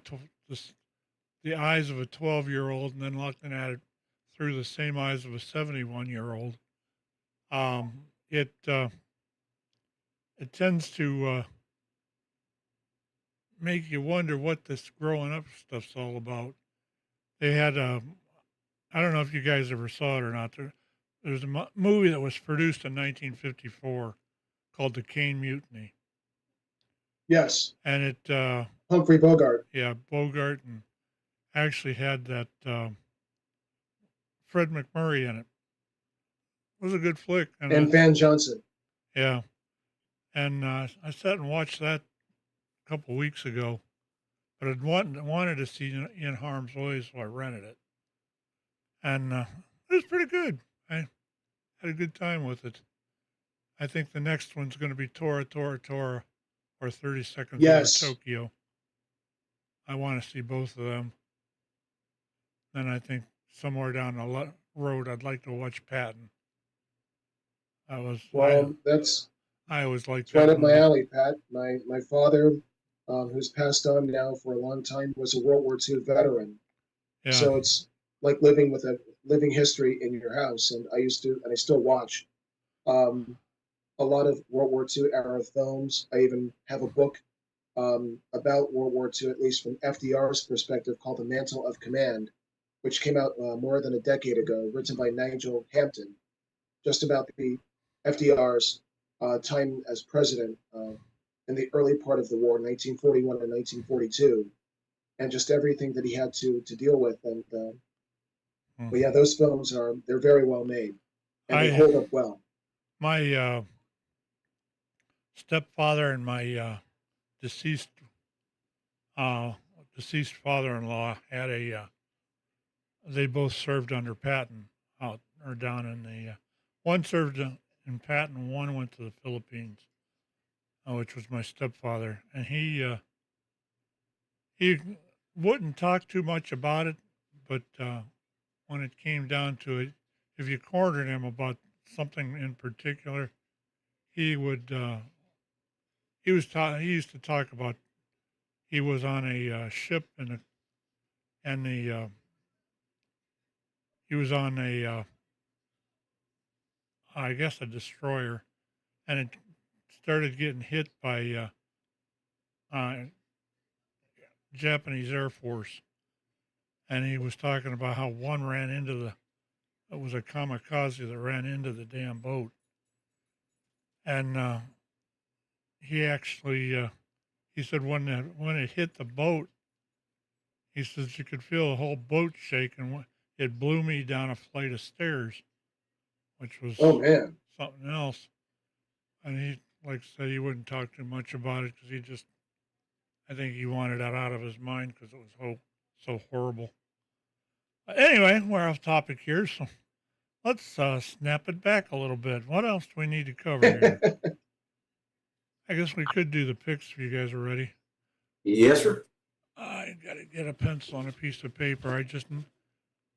[SPEAKER 4] the eyes of a 12-year-old, and then looking at it through the same eyes of a 71-year-old. It tends to make you wonder what this growing up stuff's all about. They had I don't know if you guys ever saw it or not. There's a movie that was produced in 1954 called The Cane Mutiny,
[SPEAKER 6] Yes,
[SPEAKER 4] and it
[SPEAKER 6] Humphrey Bogart.
[SPEAKER 4] yeah, Bogart, and actually had that Fred McMurray in it. It was a good flick,
[SPEAKER 6] And Van Johnson.
[SPEAKER 4] yeah, and I sat and watched that a couple weeks ago, but I'd wanted to see In Harm's Way, so I rented it, and it was pretty good. I had a good time with it. I think the next one's going to be Tora Tora Tora or 30 Seconds
[SPEAKER 6] Yes.
[SPEAKER 4] Over Tokyo. I want to see both of them. Then I think somewhere down the road, I'd like to watch Patton.
[SPEAKER 6] Well, that's
[SPEAKER 4] I always liked
[SPEAKER 6] right
[SPEAKER 4] that
[SPEAKER 6] up my
[SPEAKER 4] movie.
[SPEAKER 6] alley, Pat. My father, who's passed on now for a long time, was a World War II veteran.
[SPEAKER 4] Yeah,
[SPEAKER 6] So it's like living with a living history in your house. And I still watch a lot of World War II era films. I even have a book about World War II, at least from FDR's perspective, called The Mantle of Command, which came out more than a decade ago, written by Nigel Hampton, just about the FDR's time as president in the early part of the war, 1941 and 1942, and just everything that he had to deal with. And but yeah, those films they're very well made, and they hold up well.
[SPEAKER 4] My stepfather and my deceased deceased father-in-law had they both served under Patton out or down in the one served in Patton, one went to the Philippines, which was my stepfather, and he wouldn't talk too much about it, but when it came down to it, if you cornered him about something in particular, he would he used to talk about he was on a ship and he was on a I guess a destroyer, and it started getting hit by Japanese Air Force, and he was talking about how one ran into it was a kamikaze that ran into the damn boat, and he actually he said when it hit the boat, he says you could feel the whole boat shake, and it blew me down a flight of stairs, which was
[SPEAKER 6] Oh man,
[SPEAKER 4] something else. And he, like I said, he wouldn't talk too much about it because I think he wanted that out of his mind because it was so horrible. Anyway, we're off topic here, so let's snap it back a little bit. What else do we need to cover here? I guess we could do the picks if you guys are ready.
[SPEAKER 5] Yes, sir.
[SPEAKER 4] I got to get a pencil and a piece of paper.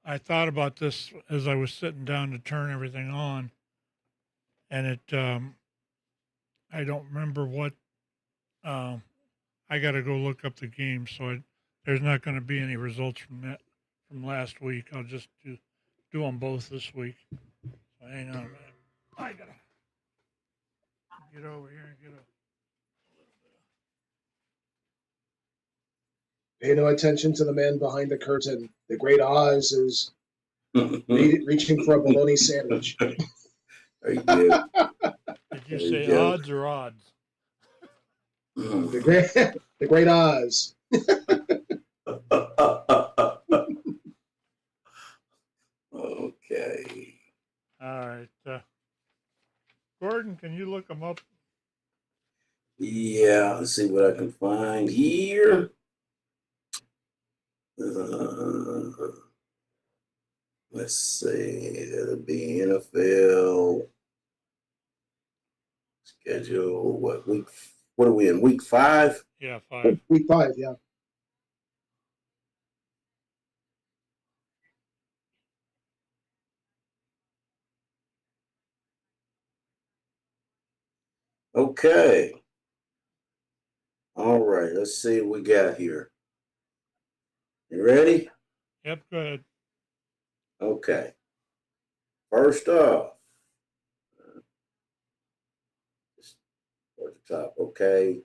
[SPEAKER 4] I thought about this as I was sitting down to turn everything on, and I don't remember what. I got to go look up the game, so there's not going to be any results from last week. I'll just do them both this week. So hang on a minute. I gotta get over here and get a.
[SPEAKER 6] pay no attention to the man behind the curtain. The great Oz is reaching for a bologna sandwich.
[SPEAKER 5] Very good.
[SPEAKER 4] Did you say odds or odds?
[SPEAKER 6] The great Oz.
[SPEAKER 5] Okay.
[SPEAKER 4] All right. Gordon, can you look them up?
[SPEAKER 5] Yeah, let's see what I can find here. Let's see. That'll be NFL schedule. What week? What are we in? Week 5?
[SPEAKER 4] Yeah, 5.
[SPEAKER 6] Week 5, yeah.
[SPEAKER 5] Okay. All right. Let's see what we got here. You ready?
[SPEAKER 4] Yep, go ahead.
[SPEAKER 5] Okay. First off, just towards the top. Okay.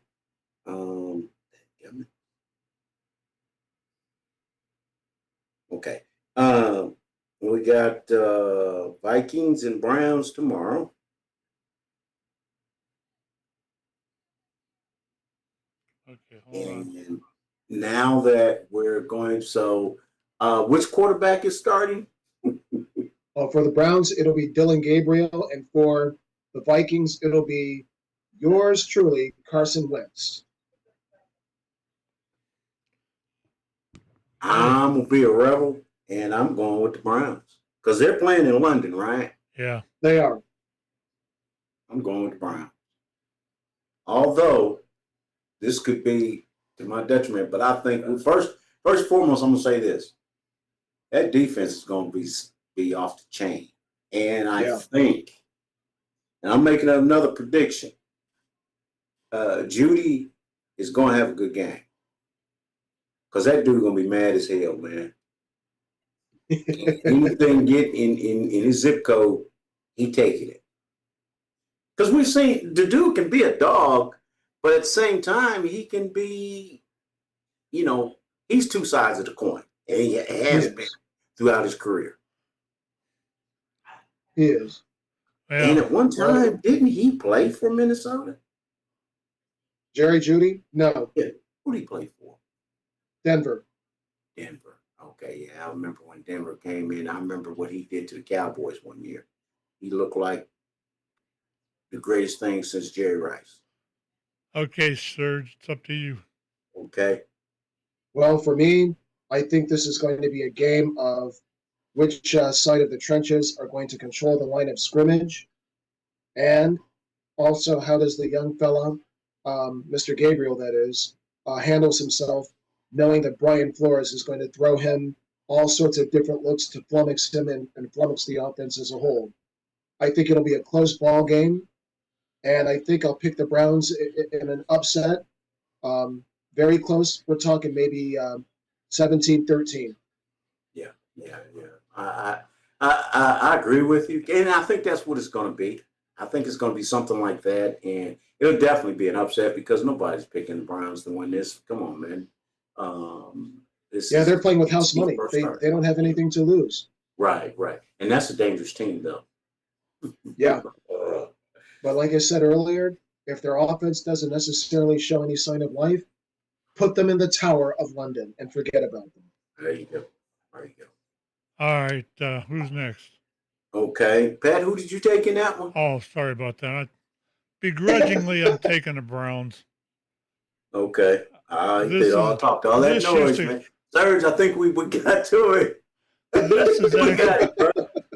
[SPEAKER 5] Damn it. Okay. We got Vikings and Browns tomorrow.
[SPEAKER 4] Okay, hold on.
[SPEAKER 5] And now that we're going, so which quarterback is starting?
[SPEAKER 6] For the Browns, it'll be Dylan Gabriel, and for the Vikings, it'll be yours truly, Carson Wentz.
[SPEAKER 5] I'm gonna be a rebel, and I'm going with the Browns because they're playing in London, right?
[SPEAKER 4] Yeah.
[SPEAKER 6] They are.
[SPEAKER 5] I'm going with the Browns. Although this could be to my detriment, but I think first and foremost, I'm gonna say this: that defense is gonna be off the chain, and I think, and I'm making another prediction. Judy is gonna have a good game because that dude gonna be mad as hell, man. Anything get in his zip code, he taking it. Because we've seen the dude can be a dog, but at the same time, he can be, he's two sides of the coin. And he has been throughout his career.
[SPEAKER 6] He is.
[SPEAKER 4] Yeah.
[SPEAKER 5] And at one time, didn't he play for Minnesota?
[SPEAKER 6] Jerry Judy? No.
[SPEAKER 5] Yeah. Who did he play for?
[SPEAKER 6] Denver.
[SPEAKER 5] Denver. Okay, yeah. I remember when Denver came in. I remember what he did to the Cowboys one year. He looked like the greatest thing since Jerry Rice.
[SPEAKER 4] Okay, Serge, it's up to you.
[SPEAKER 5] Okay.
[SPEAKER 6] Well, for me, I think this is going to be a game of which side of the trenches are going to control the line of scrimmage, and also how does the young fella, Mr. Gabriel, that is, handles himself, knowing that Brian Flores is going to throw him all sorts of different looks to flummox him and flummox the offense as a whole. I think it'll be a close ball game, and I think I'll pick the Browns in an upset. Very close. We're talking maybe 17-13.
[SPEAKER 5] Yeah. I agree with you, and I think that's what it's going to be. I think it's going to be something like that, and it'll definitely be an upset because nobody's picking the Browns to win this. Come on, man.
[SPEAKER 6] They're playing with house money. They don't have anything to lose.
[SPEAKER 5] Right, and that's a dangerous team, though.
[SPEAKER 6] Yeah, but like I said earlier, if their offense doesn't necessarily show any sign of life, put them in the Tower of London and forget about them.
[SPEAKER 5] There you go.
[SPEAKER 4] All right, who's next?
[SPEAKER 5] Okay, Pat, who did you take in that one?
[SPEAKER 4] Oh, sorry about that. Begrudgingly, I'm taking the Browns.
[SPEAKER 5] Okay. They all talked all that noise, man. Serge, I think we got to it.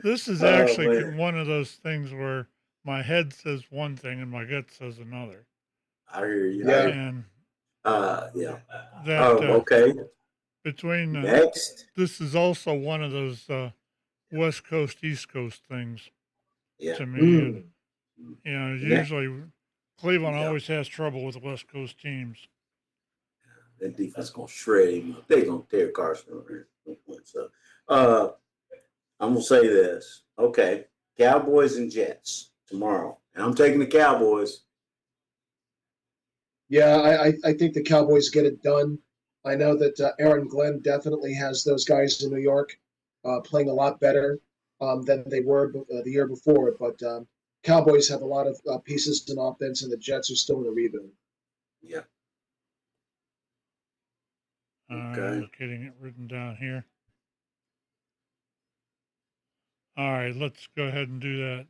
[SPEAKER 4] This is actually one of those things where my head says one thing and my gut says another.
[SPEAKER 5] I hear you.
[SPEAKER 6] Yeah.
[SPEAKER 4] And
[SPEAKER 5] okay.
[SPEAKER 4] Between
[SPEAKER 5] next,
[SPEAKER 4] this is also one of those West Coast East Coast things to me. Usually Cleveland always has trouble with West Coast teams.
[SPEAKER 5] That defense gonna shred him. They gonna tear Carson. So, I'm gonna say this. Okay, Cowboys and Jets tomorrow, and I'm taking the Cowboys.
[SPEAKER 6] Yeah, I think the Cowboys get it done. I know that Aaron Glenn definitely has those guys in New York playing a lot better than they were the year before. But Cowboys have a lot of pieces in offense, and the Jets are still in a rebuild.
[SPEAKER 5] Yeah.
[SPEAKER 4] I'm getting it written down here. All right, let's go ahead and do that.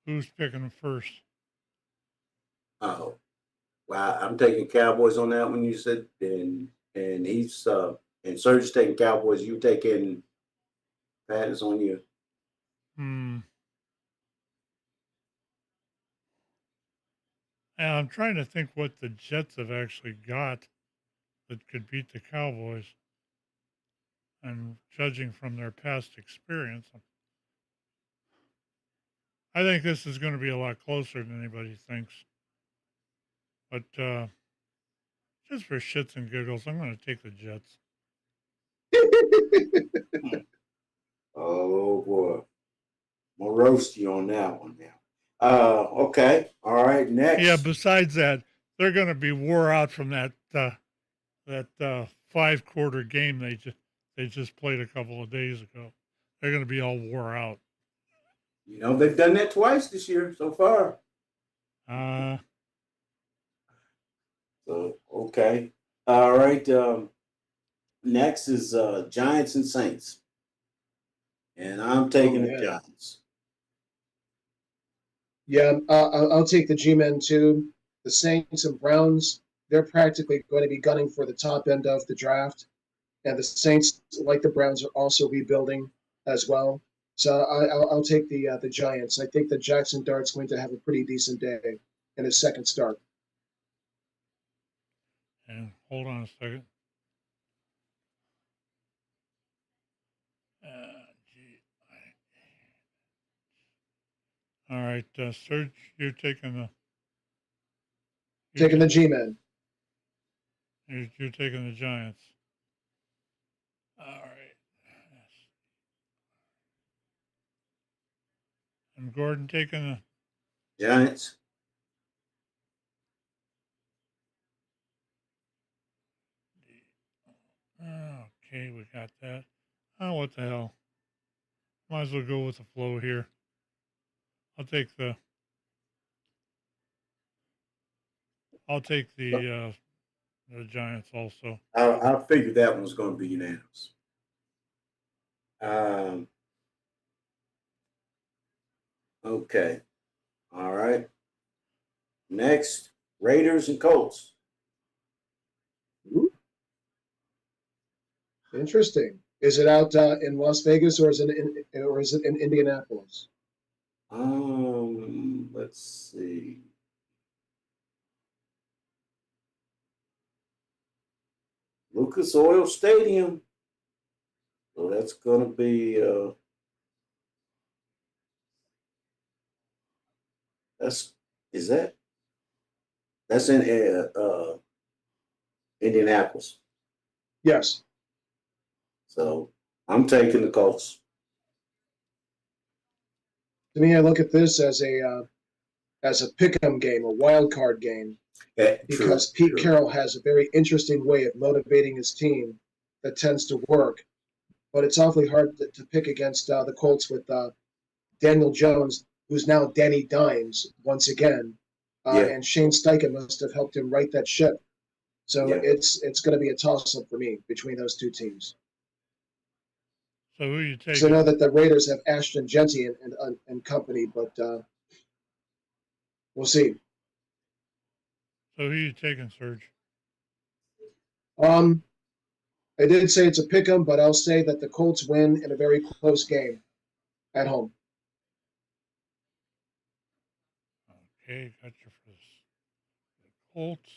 [SPEAKER 4] Who's picking first?
[SPEAKER 5] Oh, well, I'm taking Cowboys on that one. You said, and he's and Serge's taking Cowboys. You taking Pat is on you.
[SPEAKER 4] Hmm. And I'm trying to think what the Jets have actually got that could beat the Cowboys. And judging from their past experience, I think this is going to be a lot closer than anybody thinks. But just for shits and giggles, I'm going to take the Jets.
[SPEAKER 5] Oh boy, we'll roast you on that one now. Okay, all right.
[SPEAKER 4] Yeah.
[SPEAKER 5] Next,
[SPEAKER 4] Besides that, they're going to be wore out from that 5-quarter game they just played a couple of days ago. They're going to be all wore out.
[SPEAKER 5] they've done that twice this year so far.
[SPEAKER 4] Uh,
[SPEAKER 5] So okay, all right. Next is Giants and Saints, and I'm taking the
[SPEAKER 6] man.
[SPEAKER 5] Giants.
[SPEAKER 6] Yeah, I'll take the G-men too. The Saints and Browns, they're practically going to be gunning for the top end of the draft. And the Saints, like the Browns, are also rebuilding as well. So I'll take the Giants. I think that Jackson Dart's going to have a pretty decent day in his second start.
[SPEAKER 4] and hold on a second. Gee. All right, Serge, you're taking the
[SPEAKER 6] Taking the G-men.
[SPEAKER 4] you're taking the Giants. All right. Yes. And Gordon taking the.
[SPEAKER 5] Giants.
[SPEAKER 4] Okay, we got that. Oh, what the hell? Might as well go with the flow here. I'll take the. I'll take the Giants also.
[SPEAKER 5] I figured that one was going to be unanimous. Um, okay, all right. Next, Raiders and Colts.
[SPEAKER 6] Ooh, interesting. Is it out in Las Vegas or is it in Indianapolis?
[SPEAKER 5] Let's see. Lucas Oil Stadium. So that's going to be that's is that that's in Indianapolis.
[SPEAKER 6] Yes.
[SPEAKER 5] So I'm taking the Colts.
[SPEAKER 6] To me, I look at this as a pick'em game, a wild card game,
[SPEAKER 5] Yeah,
[SPEAKER 6] because
[SPEAKER 5] true,
[SPEAKER 6] Pete Carroll has a very interesting way of motivating his team that tends to work. But it's awfully hard to pick against the Colts with Daniel Jones, who's now Danny Dimes once again,
[SPEAKER 5] Yeah,
[SPEAKER 6] and Shane Steichen must have helped him right that ship. So
[SPEAKER 5] yeah.
[SPEAKER 6] it's going to be a toss up for me between those two teams.
[SPEAKER 4] So who you
[SPEAKER 6] Because I
[SPEAKER 4] taking?
[SPEAKER 6] know that the Raiders have Ashton Genty and company, but we'll see.
[SPEAKER 4] So who you taking, Serge?
[SPEAKER 6] Um, I did say it's a pick 'em, but I'll say that the Colts win in a very close game at home.
[SPEAKER 4] Okay, got you for this. The Colts.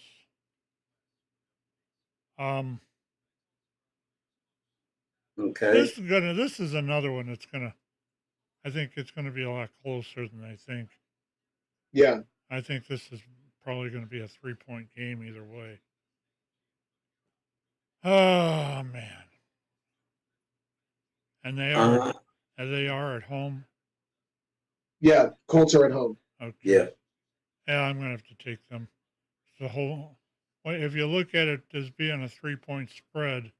[SPEAKER 4] Um,
[SPEAKER 5] Okay.
[SPEAKER 4] This is another one that's gonna. I think it's gonna be a lot closer than I think.
[SPEAKER 6] Yeah.
[SPEAKER 4] I think this is probably going to be a 3-point game either way. Oh man! And
[SPEAKER 5] Uh,
[SPEAKER 4] they are at home.
[SPEAKER 6] Yeah, Colts are at home.
[SPEAKER 4] Okay.
[SPEAKER 5] yeah,
[SPEAKER 4] Yeah, I'm going to have to take them. The whole. Well, if you look at it as being a 3-point spread,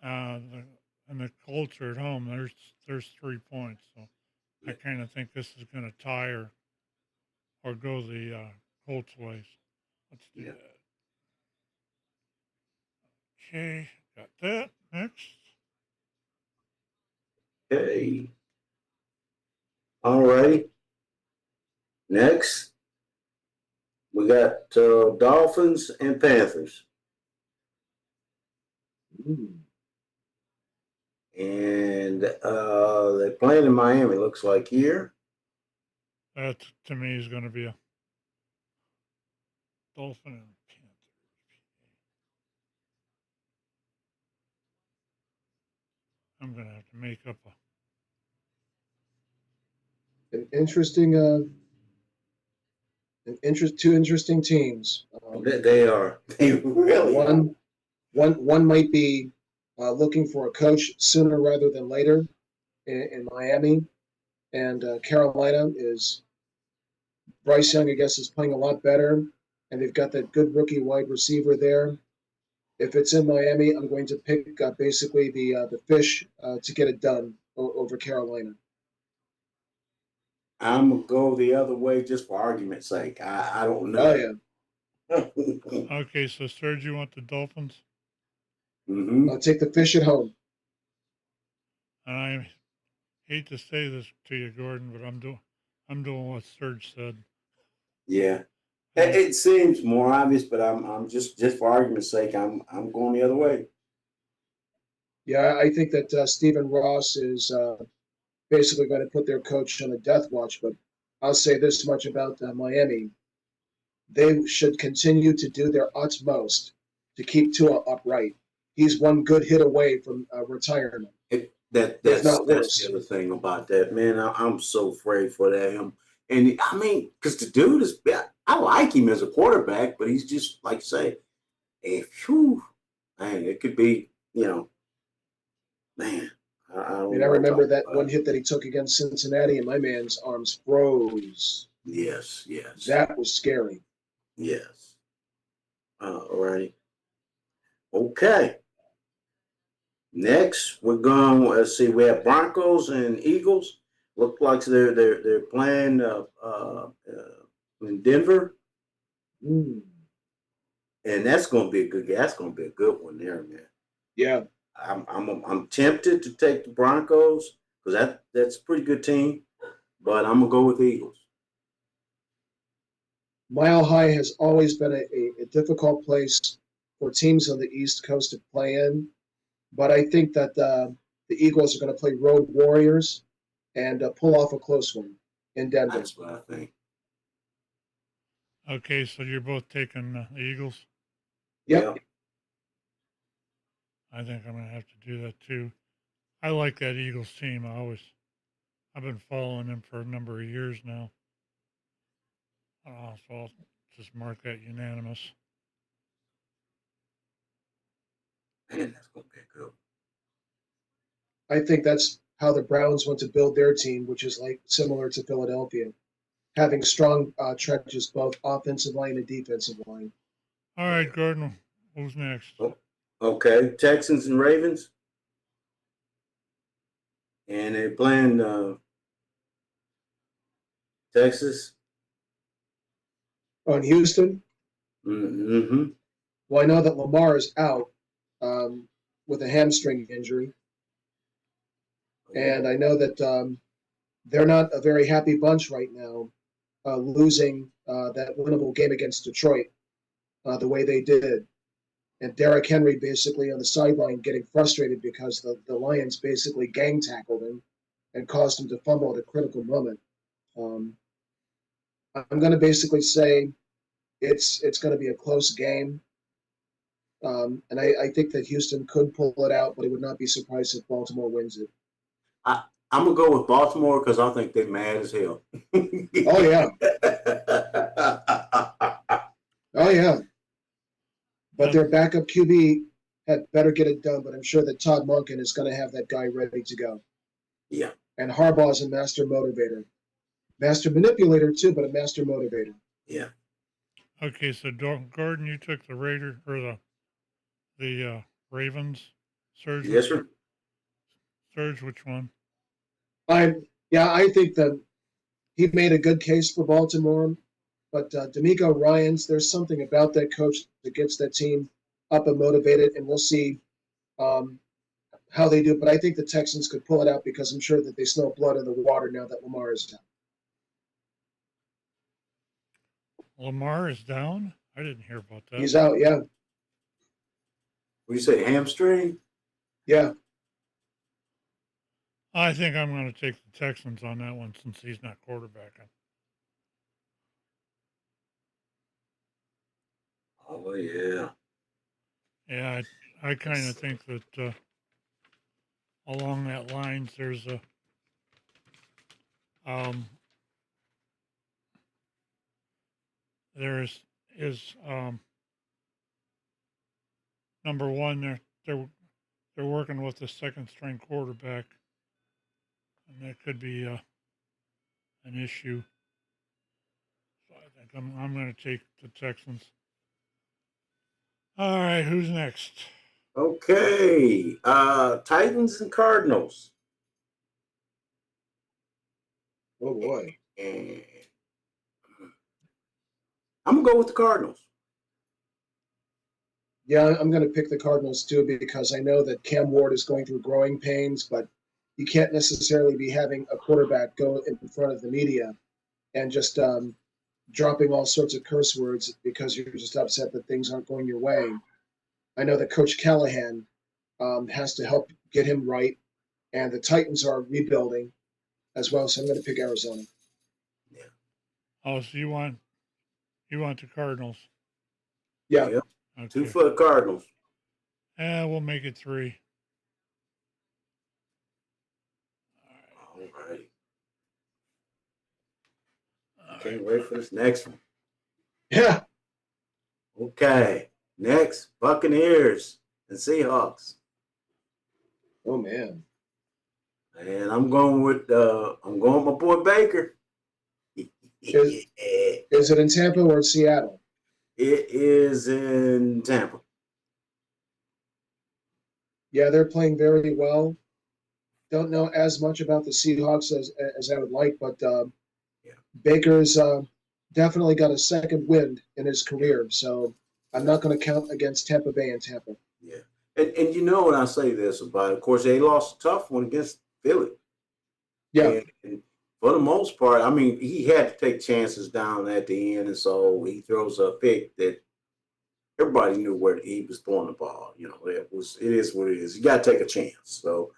[SPEAKER 4] and the Colts are at home, there's 3 points. So I kind of think this is going to tie or go the Colts' ways. Let's do
[SPEAKER 5] yeah.
[SPEAKER 4] that. Okay, got that. Next.
[SPEAKER 5] Okay. All right. Next, we got Dolphins and Panthers. And they're playing in Miami, looks like here.
[SPEAKER 4] That to me is going to be a Dolphin and Panther. I'm going to have to make up a.
[SPEAKER 6] Two interesting teams.
[SPEAKER 5] They are. They really are.
[SPEAKER 6] One might be looking for a coach sooner rather than later in Miami, and Carolina is Bryce Young. I guess is playing a lot better, and they've got that good rookie wide receiver there. If it's in Miami, I'm going to pick basically the fish to get it done over Carolina.
[SPEAKER 5] I'm gonna go the other way just for argument's sake. I don't know.
[SPEAKER 6] Oh yeah.
[SPEAKER 4] Okay, so Serge, you want the Dolphins?
[SPEAKER 6] I'll take the fish at home.
[SPEAKER 4] And I hate to say this to you, Gordon, but I'm doing what Serge said.
[SPEAKER 5] Yeah. It seems more obvious, but I'm just for argument's sake, I'm going the other way.
[SPEAKER 6] Yeah, I think that Stephen Ross is basically going to put their coach on a death watch. But I'll say this much about Miami: they should continue to do their utmost to keep Tua upright. He's one good hit away from retirement.
[SPEAKER 5] That's the other thing about that, man. I'm so afraid for that. And I mean, because the dude is, I like him as a quarterback, but he's just like say, man, it could be, man. I
[SPEAKER 6] remember that one hit that he took against Cincinnati, and my man's arms froze.
[SPEAKER 5] Yes.
[SPEAKER 6] That was scary.
[SPEAKER 5] Yes. All right. Okay. Next, we're going. Let's see. We have Broncos and Eagles. Look like they're playing in Denver, and that's going to be a good. That's going to be a good one there, man.
[SPEAKER 6] Yeah.
[SPEAKER 5] I'm tempted to take the Broncos because that's a pretty good team, but I'm gonna go with the Eagles.
[SPEAKER 6] Mile High has always been a difficult place for teams on the East Coast to play in, but I think that the Eagles are going to play road warriors and pull off a close one in Denver.
[SPEAKER 5] That's what I think.
[SPEAKER 4] Okay, so you're both taking the Eagles?
[SPEAKER 6] Yep.
[SPEAKER 5] Yeah.
[SPEAKER 4] I think I'm going to have to do that too. I like that Eagles team. I've been following them for a number of years now. So I'll just mark that unanimous.
[SPEAKER 5] Man, that's going to be good.
[SPEAKER 6] I think that's how the Browns want to build their team, which is like similar to Philadelphia, having strong trenches, both offensive line and defensive line.
[SPEAKER 4] All right, Gordon, who's next?
[SPEAKER 5] Okay, Texans and Ravens, and they're playing Texas.
[SPEAKER 6] On Houston?
[SPEAKER 5] Mm-hmm.
[SPEAKER 6] Well, I know that Lamar is out with a hamstring injury. And I know that they're not a very happy bunch right now, losing that winnable game against Detroit the way they did. And Derrick Henry basically on the sideline getting frustrated because the Lions basically gang tackled him and caused him to fumble at a critical moment. I'm going to basically say it's going to be a close game. And I think that Houston could pull it out, but I would not be surprised if Baltimore wins it.
[SPEAKER 5] I'm going to go with Baltimore because I think they're mad as hell.
[SPEAKER 6] Oh, yeah. Oh, yeah. But their backup QB had better get it done, but I'm sure that Todd Monken is going to have that guy ready to go.
[SPEAKER 5] Yeah.
[SPEAKER 6] And Harbaugh's a master motivator. Master manipulator, too, but a master motivator.
[SPEAKER 5] Yeah.
[SPEAKER 4] Okay, so Gordon, you took the Raider or the Ravens. Serge,
[SPEAKER 5] Yes, sir.
[SPEAKER 4] Serge, which one?
[SPEAKER 6] I think that he made a good case for Baltimore, but D'Amico Ryans, there's something about that coach that gets that team up and motivated, and we'll see how they do it, but I think the Texans could pull it out because I'm sure that they smell blood in the water now that Lamar is down.
[SPEAKER 4] Lamar is down? I didn't hear about that.
[SPEAKER 6] He's out, yeah.
[SPEAKER 5] What you say, hamstring?
[SPEAKER 6] Yeah.
[SPEAKER 4] I think I'm going to take the Texans on that one since he's not quarterbacking.
[SPEAKER 5] Oh, yeah.
[SPEAKER 4] Yeah, I kind of think that along that lines, there's a number one, they're working with the second string quarterback, and that could be an issue. So I think I'm going to take the Texans. All right, who's next?
[SPEAKER 5] Okay. Titans and Cardinals.
[SPEAKER 6] Oh boy.
[SPEAKER 5] And I'm gonna go with the Cardinals.
[SPEAKER 6] Yeah, I'm going to pick the Cardinals too because I know that Cam Ward is going through growing pains, but you can't necessarily be having a quarterback go in front of the media and just dropping all sorts of curse words because you're just upset that things aren't going your way. I know that Coach Callahan has to help get him right, and the Titans are rebuilding as well, so I'm going to pick Arizona.
[SPEAKER 5] Yeah.
[SPEAKER 4] Oh, so you want the Cardinals?
[SPEAKER 6] Yeah.
[SPEAKER 5] Yep.
[SPEAKER 4] Okay.
[SPEAKER 5] 2 for the Cardinals.
[SPEAKER 4] We'll make it 3.
[SPEAKER 5] All right. Can't wait for this next one.
[SPEAKER 6] Yeah.
[SPEAKER 5] Okay. Next, Buccaneers and Seahawks.
[SPEAKER 6] Oh man.
[SPEAKER 5] And I'm going with my boy Baker.
[SPEAKER 6] Is it in Tampa or in Seattle?
[SPEAKER 5] It is in Tampa.
[SPEAKER 6] Yeah, they're playing very well. Don't know as much about the Seahawks as I would like, but Baker's definitely got a second wind in his career. So I'm not going to count against Tampa Bay and Tampa.
[SPEAKER 5] Yeah. And you know what I say this about, of course, they lost a tough one against Philly.
[SPEAKER 6] Yeah.
[SPEAKER 5] And for the most part, I mean, he had to take chances down at the end, and so he throws a pick that everybody knew where he was throwing the ball. You know, it is what it is. You got to take a chance. So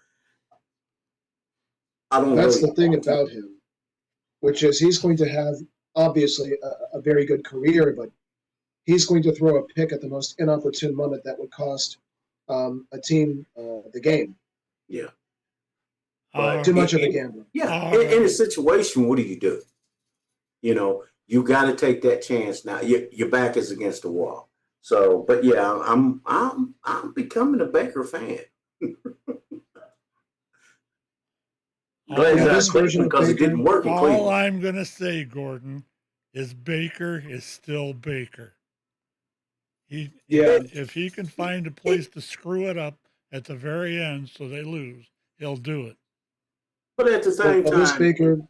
[SPEAKER 5] I don't.
[SPEAKER 6] That's
[SPEAKER 5] really
[SPEAKER 6] the thing about him, which is he's going to have obviously a very good career, but he's going to throw a pick at the most inopportune moment that would cost a team the game.
[SPEAKER 5] Yeah.
[SPEAKER 4] But
[SPEAKER 6] Too much of a gamble.
[SPEAKER 5] Yeah. In a situation, what do? You know, you got to take that chance now. Your back is against the wall. So, but yeah, I'm becoming a Baker fan.
[SPEAKER 6] This version of
[SPEAKER 5] because it
[SPEAKER 6] Baker,
[SPEAKER 5] didn't work in
[SPEAKER 4] all
[SPEAKER 5] Cleveland.
[SPEAKER 4] I'm going to say, Gordon, is Baker is still Baker. If he can find a place to screw it up at the very end so they lose, he'll do it.
[SPEAKER 5] But at the same time,
[SPEAKER 6] this Baker,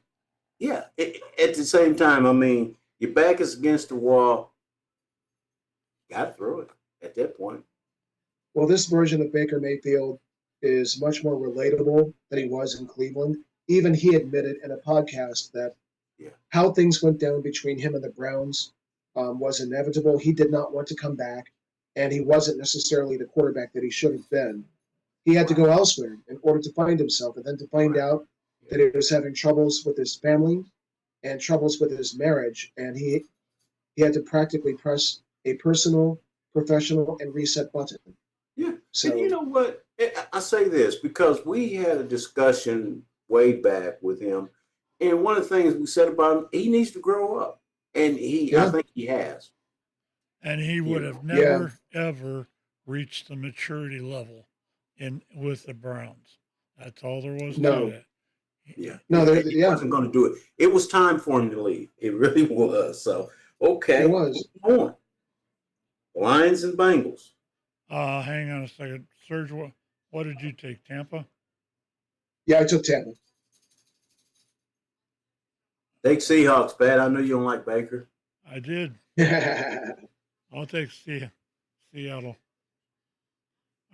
[SPEAKER 5] yeah, at the same time, I mean, your back is against the wall. Got to throw it at that point.
[SPEAKER 6] well, this version of Baker Mayfield is much more relatable than he was in Cleveland. Even he admitted in a podcast that how things went down between him and the Browns was inevitable. He did not want to come back, and he wasn't necessarily the quarterback that he should have been. He had to go elsewhere in order to find himself, and then to find out that he was having troubles with his family and troubles with his marriage, and he had to practically press a personal, professional, and reset button.
[SPEAKER 5] Yeah.
[SPEAKER 6] So,
[SPEAKER 5] and you know what? I say this because we had a discussion way back with him, and one of the things we said about him, he needs to grow up, and I think he has.
[SPEAKER 4] And he would have never, ever reached the maturity level with the Browns. That's all there was to that.
[SPEAKER 5] Yeah.
[SPEAKER 6] No,
[SPEAKER 5] he wasn't going to do it. It was time for him to leave. It really was. So, okay.
[SPEAKER 6] It was.
[SPEAKER 5] Moving on. Lions and Bengals.
[SPEAKER 4] Hang on a second. Serge, what did you take? Tampa?
[SPEAKER 6] Yeah, I took Tampa.
[SPEAKER 5] Take Seahawks, Pat. I know you don't like Baker.
[SPEAKER 4] I did. I'll take Seattle.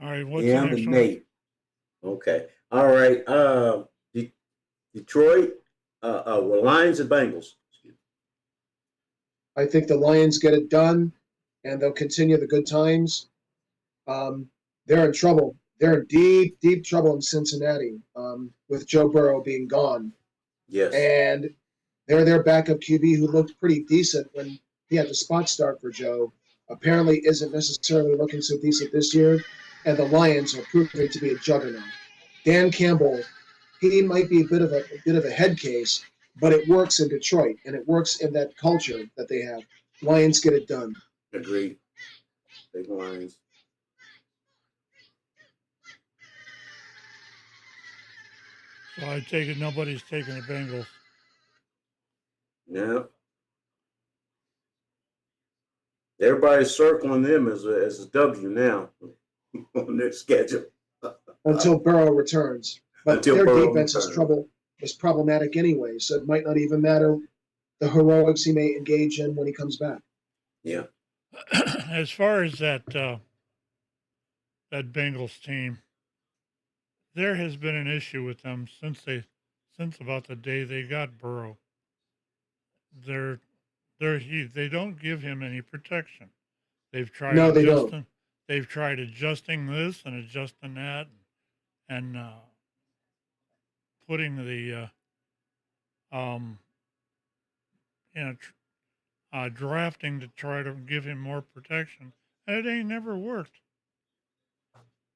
[SPEAKER 4] All right, what's the next one?
[SPEAKER 5] Nate. Okay. All right. Detroit. Well, Lions and Bengals.
[SPEAKER 6] I think the Lions get it done, and they'll continue the good times. They're in trouble. They're in deep, deep trouble in Cincinnati with Joe Burrow being gone.
[SPEAKER 5] Yes.
[SPEAKER 6] And they're their backup QB who looked pretty decent when he had the spot start for Joe. Apparently isn't necessarily looking so decent this year. And the Lions are proving to be a juggernaut. Dan Campbell, he might be a bit of a head case, but it works in Detroit and it works in that culture that they have. Lions get it done.
[SPEAKER 5] Agreed. Big Lions.
[SPEAKER 4] So I take it nobody's taking the Bengals.
[SPEAKER 5] Yeah. Everybody's circling them as a W now on their schedule.
[SPEAKER 6] Until Burrow returns. But
[SPEAKER 5] Until
[SPEAKER 6] their
[SPEAKER 5] Burrow
[SPEAKER 6] defense
[SPEAKER 5] returns.
[SPEAKER 6] is problematic anyway, so it might not even matter the heroics he may engage in when he comes back.
[SPEAKER 5] Yeah.
[SPEAKER 4] As far as that Bengals team, there has been an issue with them since about the day they got Burrow. They don't give him any protection. They've tried
[SPEAKER 6] No, they don't.
[SPEAKER 4] They've tried adjusting this and adjusting that, and putting the drafting to try to give him more protection, and it ain't never worked.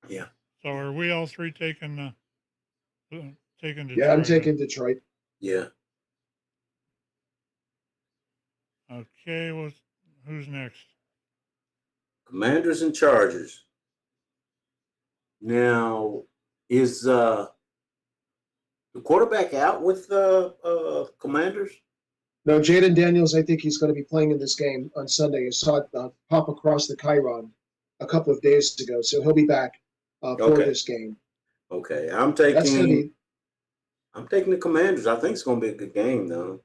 [SPEAKER 5] Yeah.
[SPEAKER 4] So are we all three taking Detroit?
[SPEAKER 6] Yeah, I'm taking Detroit.
[SPEAKER 5] Yeah.
[SPEAKER 4] Okay, who's next?
[SPEAKER 5] Commanders and Chargers. Now, is the quarterback out with the Commanders?
[SPEAKER 6] No, Jaden Daniels, I think he's going to be playing in this game on Sunday. I saw it pop across the Chiron a couple of days ago, so he'll be back for
[SPEAKER 5] Okay.
[SPEAKER 6] this game.
[SPEAKER 5] Okay.
[SPEAKER 6] That's going to be
[SPEAKER 5] I'm taking the Commanders. I think it's going to be a good game, though.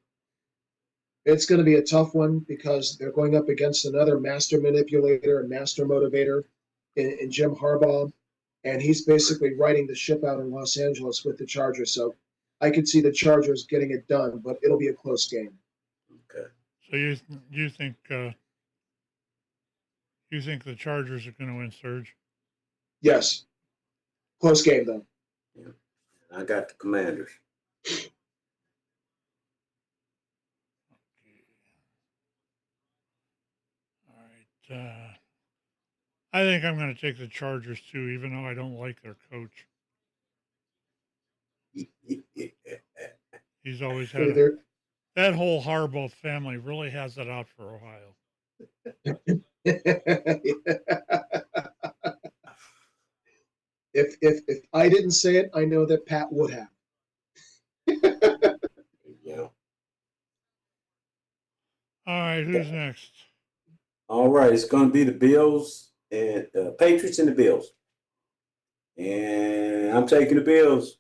[SPEAKER 6] it's going to be a tough one because they're going up against another master manipulator and master motivator in Jim Harbaugh, and he's basically riding the ship out in Los Angeles with the Chargers. So I could see the Chargers getting it done, but it'll be a close game.
[SPEAKER 5] Okay.
[SPEAKER 4] So you think the Chargers are going to win, Serge?
[SPEAKER 6] Yes, close game though.
[SPEAKER 5] Yeah. I got the Commanders.
[SPEAKER 4] All right. I think I'm going to take the Chargers too, even though I don't like their coach. He's always had that whole Harbaugh family really has it out for Ohio.
[SPEAKER 6] If I didn't say it, I know that Pat would have.
[SPEAKER 5] Yeah.
[SPEAKER 4] All right, who's next?
[SPEAKER 5] All right. It's going to be the Bills and Patriots and the Bills. And I'm taking the Bills.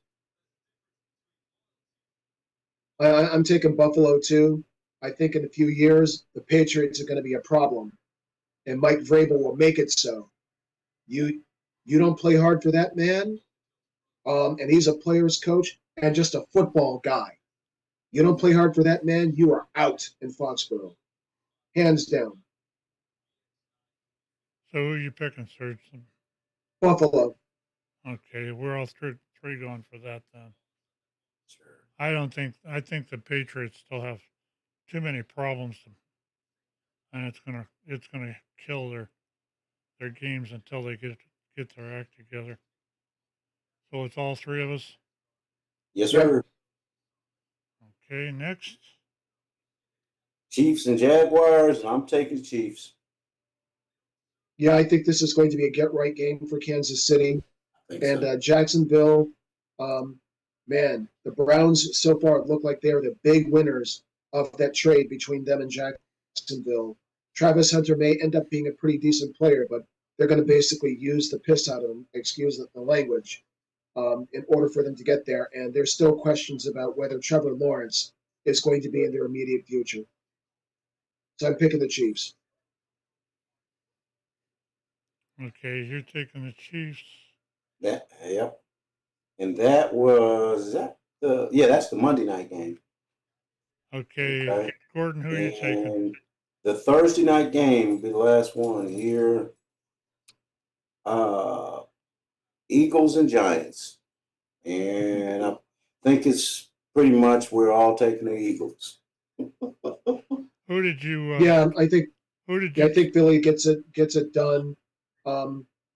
[SPEAKER 6] I'm taking Buffalo too. I think in a few years the Patriots are going to be a problem, and Mike Vrabel will make it so. You don't play hard for that man, and he's a player's coach and just a football guy. You don't play hard for that man, you are out in Foxborough, hands down.
[SPEAKER 4] So who are you picking, Serge?
[SPEAKER 6] Buffalo.
[SPEAKER 4] Okay, we're all three going for that then.
[SPEAKER 5] Sure.
[SPEAKER 4] I think the Patriots still have too many problems, and it's gonna kill their games until they get their act together. So it's all three of us.
[SPEAKER 5] Yes, sir.
[SPEAKER 4] Okay, next.
[SPEAKER 5] Chiefs and Jaguars, and I'm taking the Chiefs.
[SPEAKER 6] Yeah, I think this is going to be a get-right game for Kansas City.
[SPEAKER 5] I think
[SPEAKER 6] And
[SPEAKER 5] so.
[SPEAKER 6] Jacksonville, man, the Browns so far look like they are the big winners of that trade between them and Jacksonville. Travis Hunter may end up being a pretty decent player, but they're going to basically use the piss out of him, excuse the language, in order for them to get there. And there's still questions about whether Trevor Lawrence is going to be in their immediate future. So I'm picking the Chiefs.
[SPEAKER 4] Okay, you're taking the Chiefs.
[SPEAKER 5] Yeah, yep. And that was that's the Monday night game.
[SPEAKER 4] Okay,
[SPEAKER 5] Okay.
[SPEAKER 4] Gordon, who are you taking?
[SPEAKER 5] And the Thursday night game, the last one here, uh, Eagles and Giants. And I think it's pretty much we're all taking the Eagles.
[SPEAKER 4] Who did you?
[SPEAKER 6] Yeah, I think
[SPEAKER 4] Who did you?
[SPEAKER 6] I think Philly gets it done.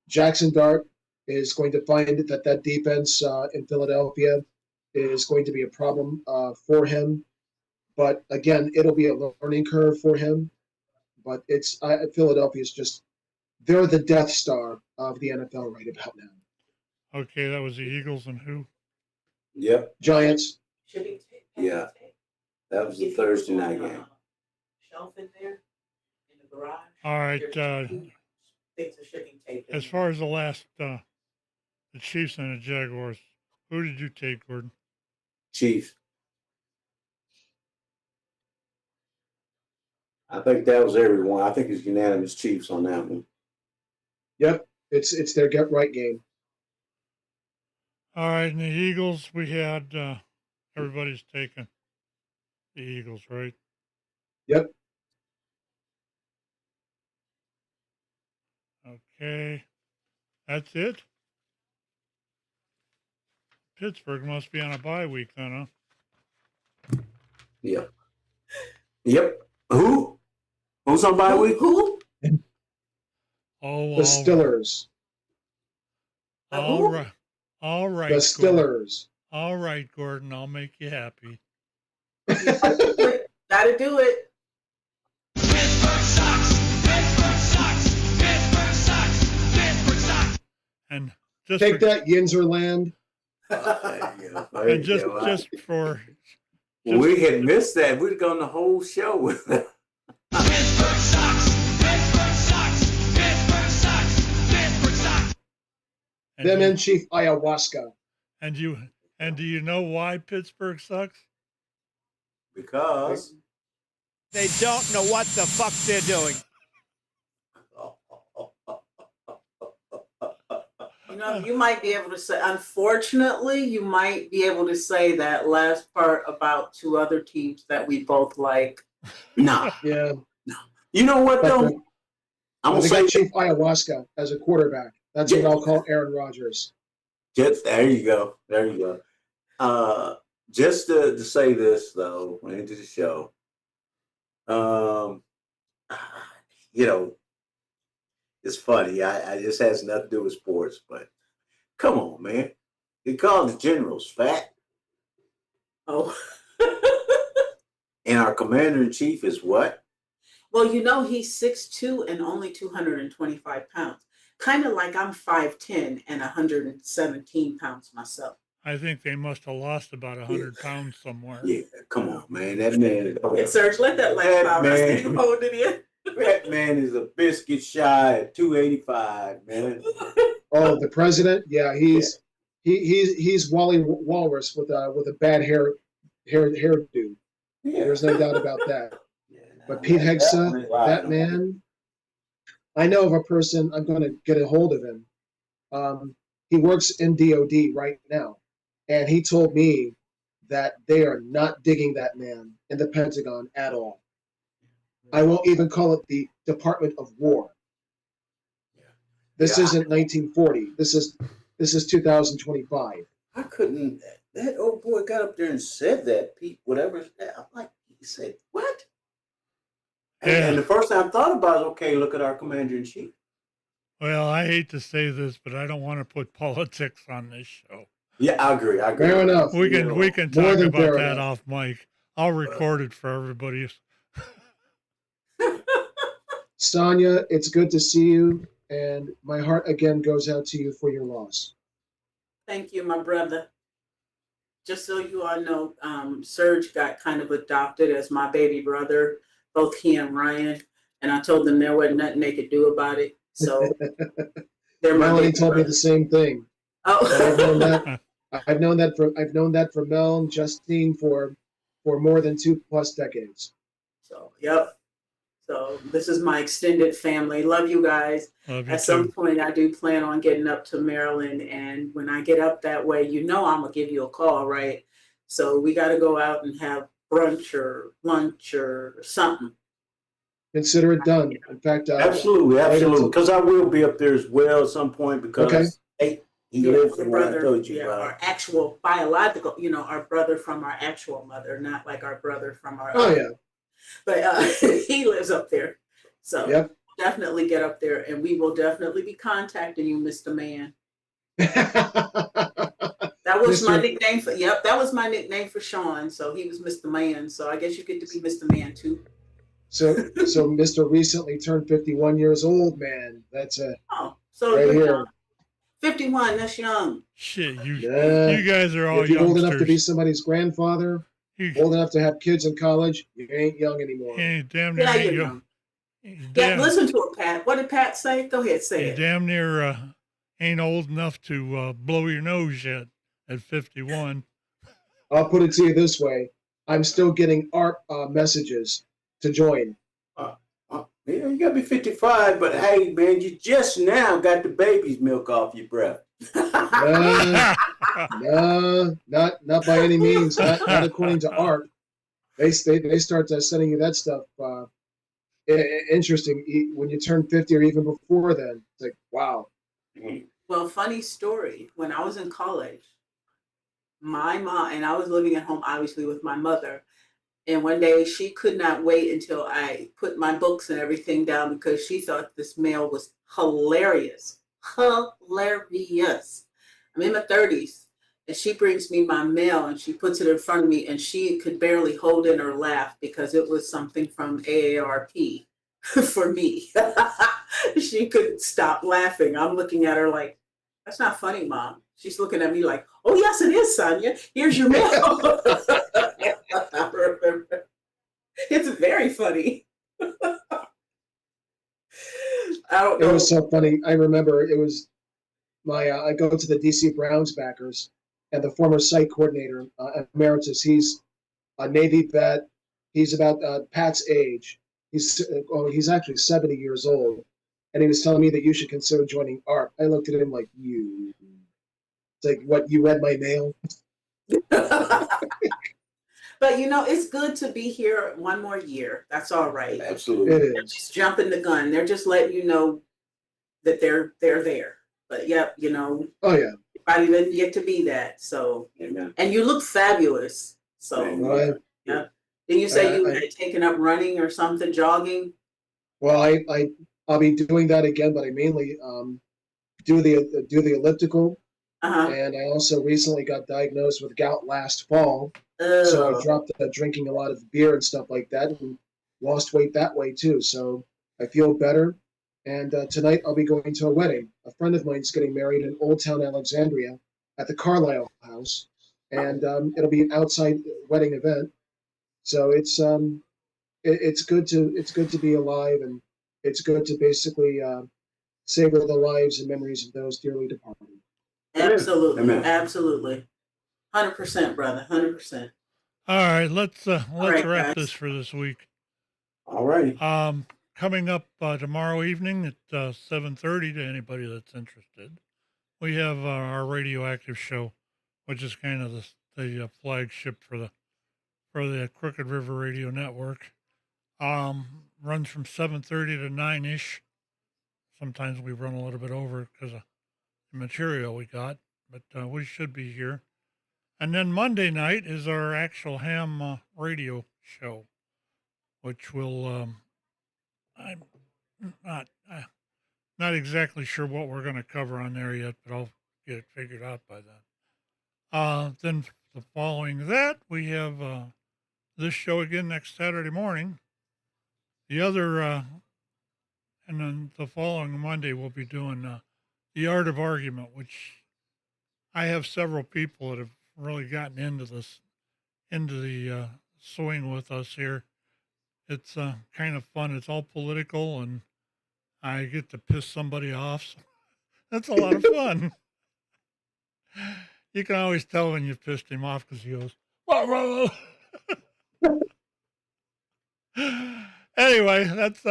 [SPEAKER 6] Jackson Dart is going to find that defense in Philadelphia is going to be a problem for him. But again, it'll be a learning curve for him. But Philadelphia is just they're the Death Star of the NFL right about now.
[SPEAKER 4] Okay, that was the Eagles and who?
[SPEAKER 5] Yep.
[SPEAKER 6] Giants.
[SPEAKER 5] Yeah. That was the Thursday night game.
[SPEAKER 7] Shelf in there in the garage.
[SPEAKER 4] All right.
[SPEAKER 7] There's things of shipping tape.
[SPEAKER 4] As far as the last, the Chiefs and the Jaguars, who did you take, Gordon?
[SPEAKER 5] Chiefs. I think that was everyone. I think it's unanimous Chiefs on that one.
[SPEAKER 6] Yep, it's their get right game.
[SPEAKER 4] All right, and the Eagles, we had everybody's taken the Eagles, right?
[SPEAKER 6] Yep.
[SPEAKER 4] Okay, that's it. Pittsburgh must be on a bye week then, huh?
[SPEAKER 5] Yep. Yep. Who's on bye week?
[SPEAKER 7] Who?
[SPEAKER 4] Oh,
[SPEAKER 6] The Stillers.
[SPEAKER 4] All right. All right.
[SPEAKER 6] The
[SPEAKER 4] Gordon.
[SPEAKER 6] Stillers.
[SPEAKER 4] All right, Gordon. I'll make you happy.
[SPEAKER 7] Gotta do it.
[SPEAKER 1] Pittsburgh sucks. Pittsburgh sucks. Pittsburgh sucks. Pittsburgh sucks.
[SPEAKER 4] And just
[SPEAKER 6] Take
[SPEAKER 4] for,
[SPEAKER 6] that, Yinzerland.
[SPEAKER 4] and just for
[SPEAKER 5] we had missed that. We'd gone the whole show with that.
[SPEAKER 1] Pittsburgh sucks. Pittsburgh sucks. Pittsburgh sucks. Pittsburgh sucks.
[SPEAKER 6] Them in Chief Ayahuasca.
[SPEAKER 4] And do you know why Pittsburgh sucks?
[SPEAKER 5] Because
[SPEAKER 8] They don't know what the fuck they're doing.
[SPEAKER 7] You know, you might be able to say, unfortunately, you might be able to say that last part about two other teams that we both like.
[SPEAKER 5] nah.
[SPEAKER 6] Yeah.
[SPEAKER 5] You know what
[SPEAKER 6] But
[SPEAKER 5] though? I'm gonna
[SPEAKER 6] they
[SPEAKER 5] say
[SPEAKER 6] got Chief Ayahuasca as a quarterback. That's what I'll call Aaron Rodgers.
[SPEAKER 5] just there you go. There you go. Just to say this though, into the show. You know, it's funny. I just has nothing to do with sports, but come on, man. They call the generals fat.
[SPEAKER 7] Oh.
[SPEAKER 5] And our commander in chief is what?
[SPEAKER 7] Well, you know, he's 6'2" and only 225 pounds. Kind of like I'm 5'10" and 117 pounds myself.
[SPEAKER 4] I think they must have lost about 100 pounds somewhere.
[SPEAKER 5] Yeah, come on, man. That man.
[SPEAKER 7] Okay, Serge, let that laugh out. I see you hold it in.
[SPEAKER 5] That man is a biscuit shy at 285, man.
[SPEAKER 6] Oh, the president? Yeah, he's Wally Walrus with a bad hairdo.
[SPEAKER 5] Yeah.
[SPEAKER 6] There's no doubt about that.
[SPEAKER 5] Yeah,
[SPEAKER 6] But Pete Hexa, that man, I know of a person. I'm going to get a hold of him. He works in DOD right now, and he told me that they are not digging that man in the Pentagon at all. I won't even call it the Department of War. This isn't 1940. This is 2025.
[SPEAKER 5] I couldn't. That old boy got up there and said that, Pete, whatever. I'm like, he said, what?
[SPEAKER 4] Yeah.
[SPEAKER 5] And the first thing I thought about is, okay, look at our commander in chief.
[SPEAKER 4] Well, I hate to say this, but I don't want to put politics on this show.
[SPEAKER 5] Yeah, I agree.
[SPEAKER 6] Fair enough.
[SPEAKER 4] We can
[SPEAKER 5] More
[SPEAKER 4] talk
[SPEAKER 6] than
[SPEAKER 4] about
[SPEAKER 6] fair
[SPEAKER 4] that
[SPEAKER 6] enough.
[SPEAKER 4] off mic. I'll record it for everybody.
[SPEAKER 6] Sonia, it's good to see you, and my heart again goes out to you for your loss.
[SPEAKER 7] Thank you, my brother. Just so you all know, Serge got kind of adopted as my baby brother, both he and Ryan. And I told them there wasn't nothing they could do about it. So they're my
[SPEAKER 6] Melanie
[SPEAKER 7] baby
[SPEAKER 6] told me
[SPEAKER 7] brother.
[SPEAKER 6] the same thing.
[SPEAKER 7] Oh.
[SPEAKER 6] I've known that from Mel and Justine for more than 2+ decades.
[SPEAKER 7] So, yep. So this is my extended family. Love you guys.
[SPEAKER 4] Love you
[SPEAKER 7] At some
[SPEAKER 4] too.
[SPEAKER 7] point, I do plan on getting up to Maryland, and when I get up that way, I'm gonna give you a call, right? So we got to go out and have brunch or lunch or something.
[SPEAKER 6] Consider it done. In fact,
[SPEAKER 5] Absolutely,
[SPEAKER 6] later
[SPEAKER 5] absolutely.
[SPEAKER 6] to-
[SPEAKER 5] Because I will be up there as well at some point because
[SPEAKER 6] Okay.
[SPEAKER 5] hey, he
[SPEAKER 7] Yeah,
[SPEAKER 5] lives
[SPEAKER 7] our
[SPEAKER 5] in where I
[SPEAKER 7] brother,
[SPEAKER 5] told you
[SPEAKER 7] yeah,
[SPEAKER 5] about.
[SPEAKER 7] our actual biological, our brother from our actual mother, not like our brother from our.
[SPEAKER 6] Oh yeah.
[SPEAKER 7] But he lives up there, so
[SPEAKER 6] Yep.
[SPEAKER 7] definitely get up there, and we will definitely be contacting you, Mr. Man. That was my
[SPEAKER 6] Mr.
[SPEAKER 7] nickname for. Yep, that was my nickname for Sean. So he was Mr. Man. So I guess you get to be Mr. Man too.
[SPEAKER 6] So Mr. recently turned 51 years old, man. That's
[SPEAKER 7] Oh, so
[SPEAKER 6] right
[SPEAKER 7] you're
[SPEAKER 6] here.
[SPEAKER 7] young. 51. That's young.
[SPEAKER 4] Shit,
[SPEAKER 6] Yeah.
[SPEAKER 4] you guys are all
[SPEAKER 6] If you're old enough to be
[SPEAKER 4] youngsters.
[SPEAKER 6] somebody's grandfather,
[SPEAKER 4] You
[SPEAKER 6] old enough to have kids in college, you ain't young anymore.
[SPEAKER 4] ain't damn near
[SPEAKER 7] Yeah,
[SPEAKER 4] ain't
[SPEAKER 7] you're
[SPEAKER 4] yo-
[SPEAKER 7] young.
[SPEAKER 4] you
[SPEAKER 7] Yeah,
[SPEAKER 4] damn,
[SPEAKER 7] listen to it, Pat. What did Pat say? Go ahead, say
[SPEAKER 4] you
[SPEAKER 7] it.
[SPEAKER 4] damn near ain't old enough to blow your nose yet at 51.
[SPEAKER 6] I'll put it to you this way: I'm still getting art messages to join.
[SPEAKER 5] Yeah, you gotta be 55, but hey, man, you just now got the baby's milk off your breath.
[SPEAKER 6] No, not by any means. Not according to art. They start sending you that stuff. Interesting when you turn 50 or even before then. It's like, wow.
[SPEAKER 7] Well, funny story. When I was in college, my mom, and I was living at home, obviously, with my mother. And one day she could not wait until I put my books and everything down because she thought this mail was hilarious. Hilarious. I'm in my 30s, and she brings me my mail and she puts it in front of me, and she could barely hold in her laugh because it was something from AARP for me. She couldn't stop laughing. I'm looking at her like, that's not funny, Mom. She's looking at me like, oh, yes, it is, Sonia. Here's your mail. I remember. It's very funny. I don't
[SPEAKER 6] It
[SPEAKER 7] know.
[SPEAKER 6] was so funny. I remember it was my I go to the DC Browns backers, and the former site coordinator emeritus. He's a Navy vet. He's about Pat's age. He's actually 70 years old, and he was telling me that you should consider joining ARP. I looked at him like, you. It's like, what, you read my mail?
[SPEAKER 7] But it's good to be here one more year. That's all right.
[SPEAKER 5] Absolutely.
[SPEAKER 6] It
[SPEAKER 7] They're
[SPEAKER 6] is.
[SPEAKER 7] just jumping the gun. They're just letting you know that they're there. But yep,
[SPEAKER 6] Oh yeah.
[SPEAKER 7] I didn't get to be that. So,
[SPEAKER 5] Amen.
[SPEAKER 7] and you look fabulous. So,
[SPEAKER 5] Amen.
[SPEAKER 7] yeah. Didn't you say you
[SPEAKER 6] I-
[SPEAKER 7] had taken up running or something, jogging?
[SPEAKER 6] Well, I'll be doing that again, but I mainly do the elliptical,
[SPEAKER 7] Uh-huh.
[SPEAKER 6] and I also recently got diagnosed with gout last fall, so I
[SPEAKER 7] Oh,
[SPEAKER 6] dropped drinking a lot of beer and stuff like that, and lost weight that way too. So I feel better. And tonight I'll be going to a wedding. A friend of mine's getting married in Old Town Alexandria at the Carlisle House, and it'll be an outside wedding event. So it's good to be alive, and it's good to basically savor the lives and memories of those dearly departed.
[SPEAKER 7] absolutely.
[SPEAKER 5] Amen.
[SPEAKER 7] Absolutely. 100%, brother. 100%.
[SPEAKER 4] All right, let's
[SPEAKER 7] right,
[SPEAKER 4] wrap
[SPEAKER 7] guys.
[SPEAKER 4] this for this week.
[SPEAKER 5] All righty.
[SPEAKER 4] Coming up tomorrow evening at 7:30 to anybody that's interested, we have our radioactive show, which is kind of the flagship for the Crooked River Radio Network. Runs from 7:30 to 9-ish. Sometimes we run a little bit over because of the material we got, but we should be here. And then Monday night is our actual ham radio show, which will I'm not exactly sure what we're going to cover on there yet, but I'll get it figured out by then. Then the following that, we have this show again next Saturday morning. The other, and then the following Monday, we'll be doing The Art of Argument, which I have several people that have really gotten into the swing with us here. It's kind of fun. It's all political, and I get to piss somebody off. So that's a lot of fun. You can always tell when you've pissed him off because he goes, "Whoa, whoa, whoa." Anyway, that's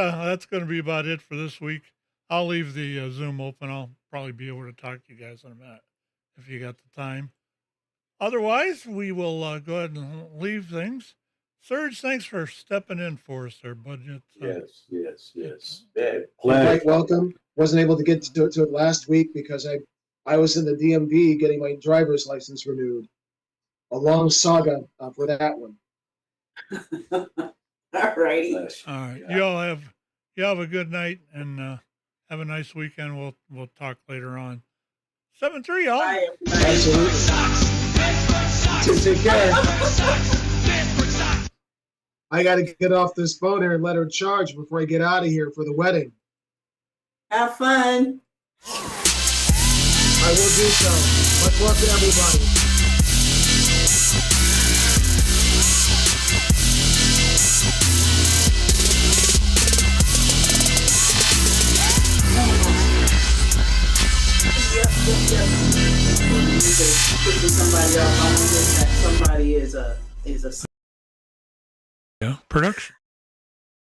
[SPEAKER 4] going to be about it for this week. I'll leave the Zoom open. I'll probably be able to talk to you guys in a minute if you got the time. Otherwise, we will go ahead and leave things. Serge, thanks for stepping in for us there, bud.
[SPEAKER 5] Yes. Yeah,
[SPEAKER 6] You're
[SPEAKER 5] pleasure.
[SPEAKER 6] quite welcome. Wasn't able to get to it last week because I was in the DMV getting my driver's license renewed. A long saga for that one.
[SPEAKER 7] All righty.
[SPEAKER 4] All right. You have a good night and have a nice weekend. We'll talk later on. 7-3, y'all.
[SPEAKER 7] Bye, everybody.
[SPEAKER 6] Absolutely. Take care. I got to get off this phone here and let her charge before I get out of here for the wedding.
[SPEAKER 7] Have fun.
[SPEAKER 6] I will do so. Much love to everybody.
[SPEAKER 7] Putting somebody else on that somebody is a
[SPEAKER 4] Yeah, production.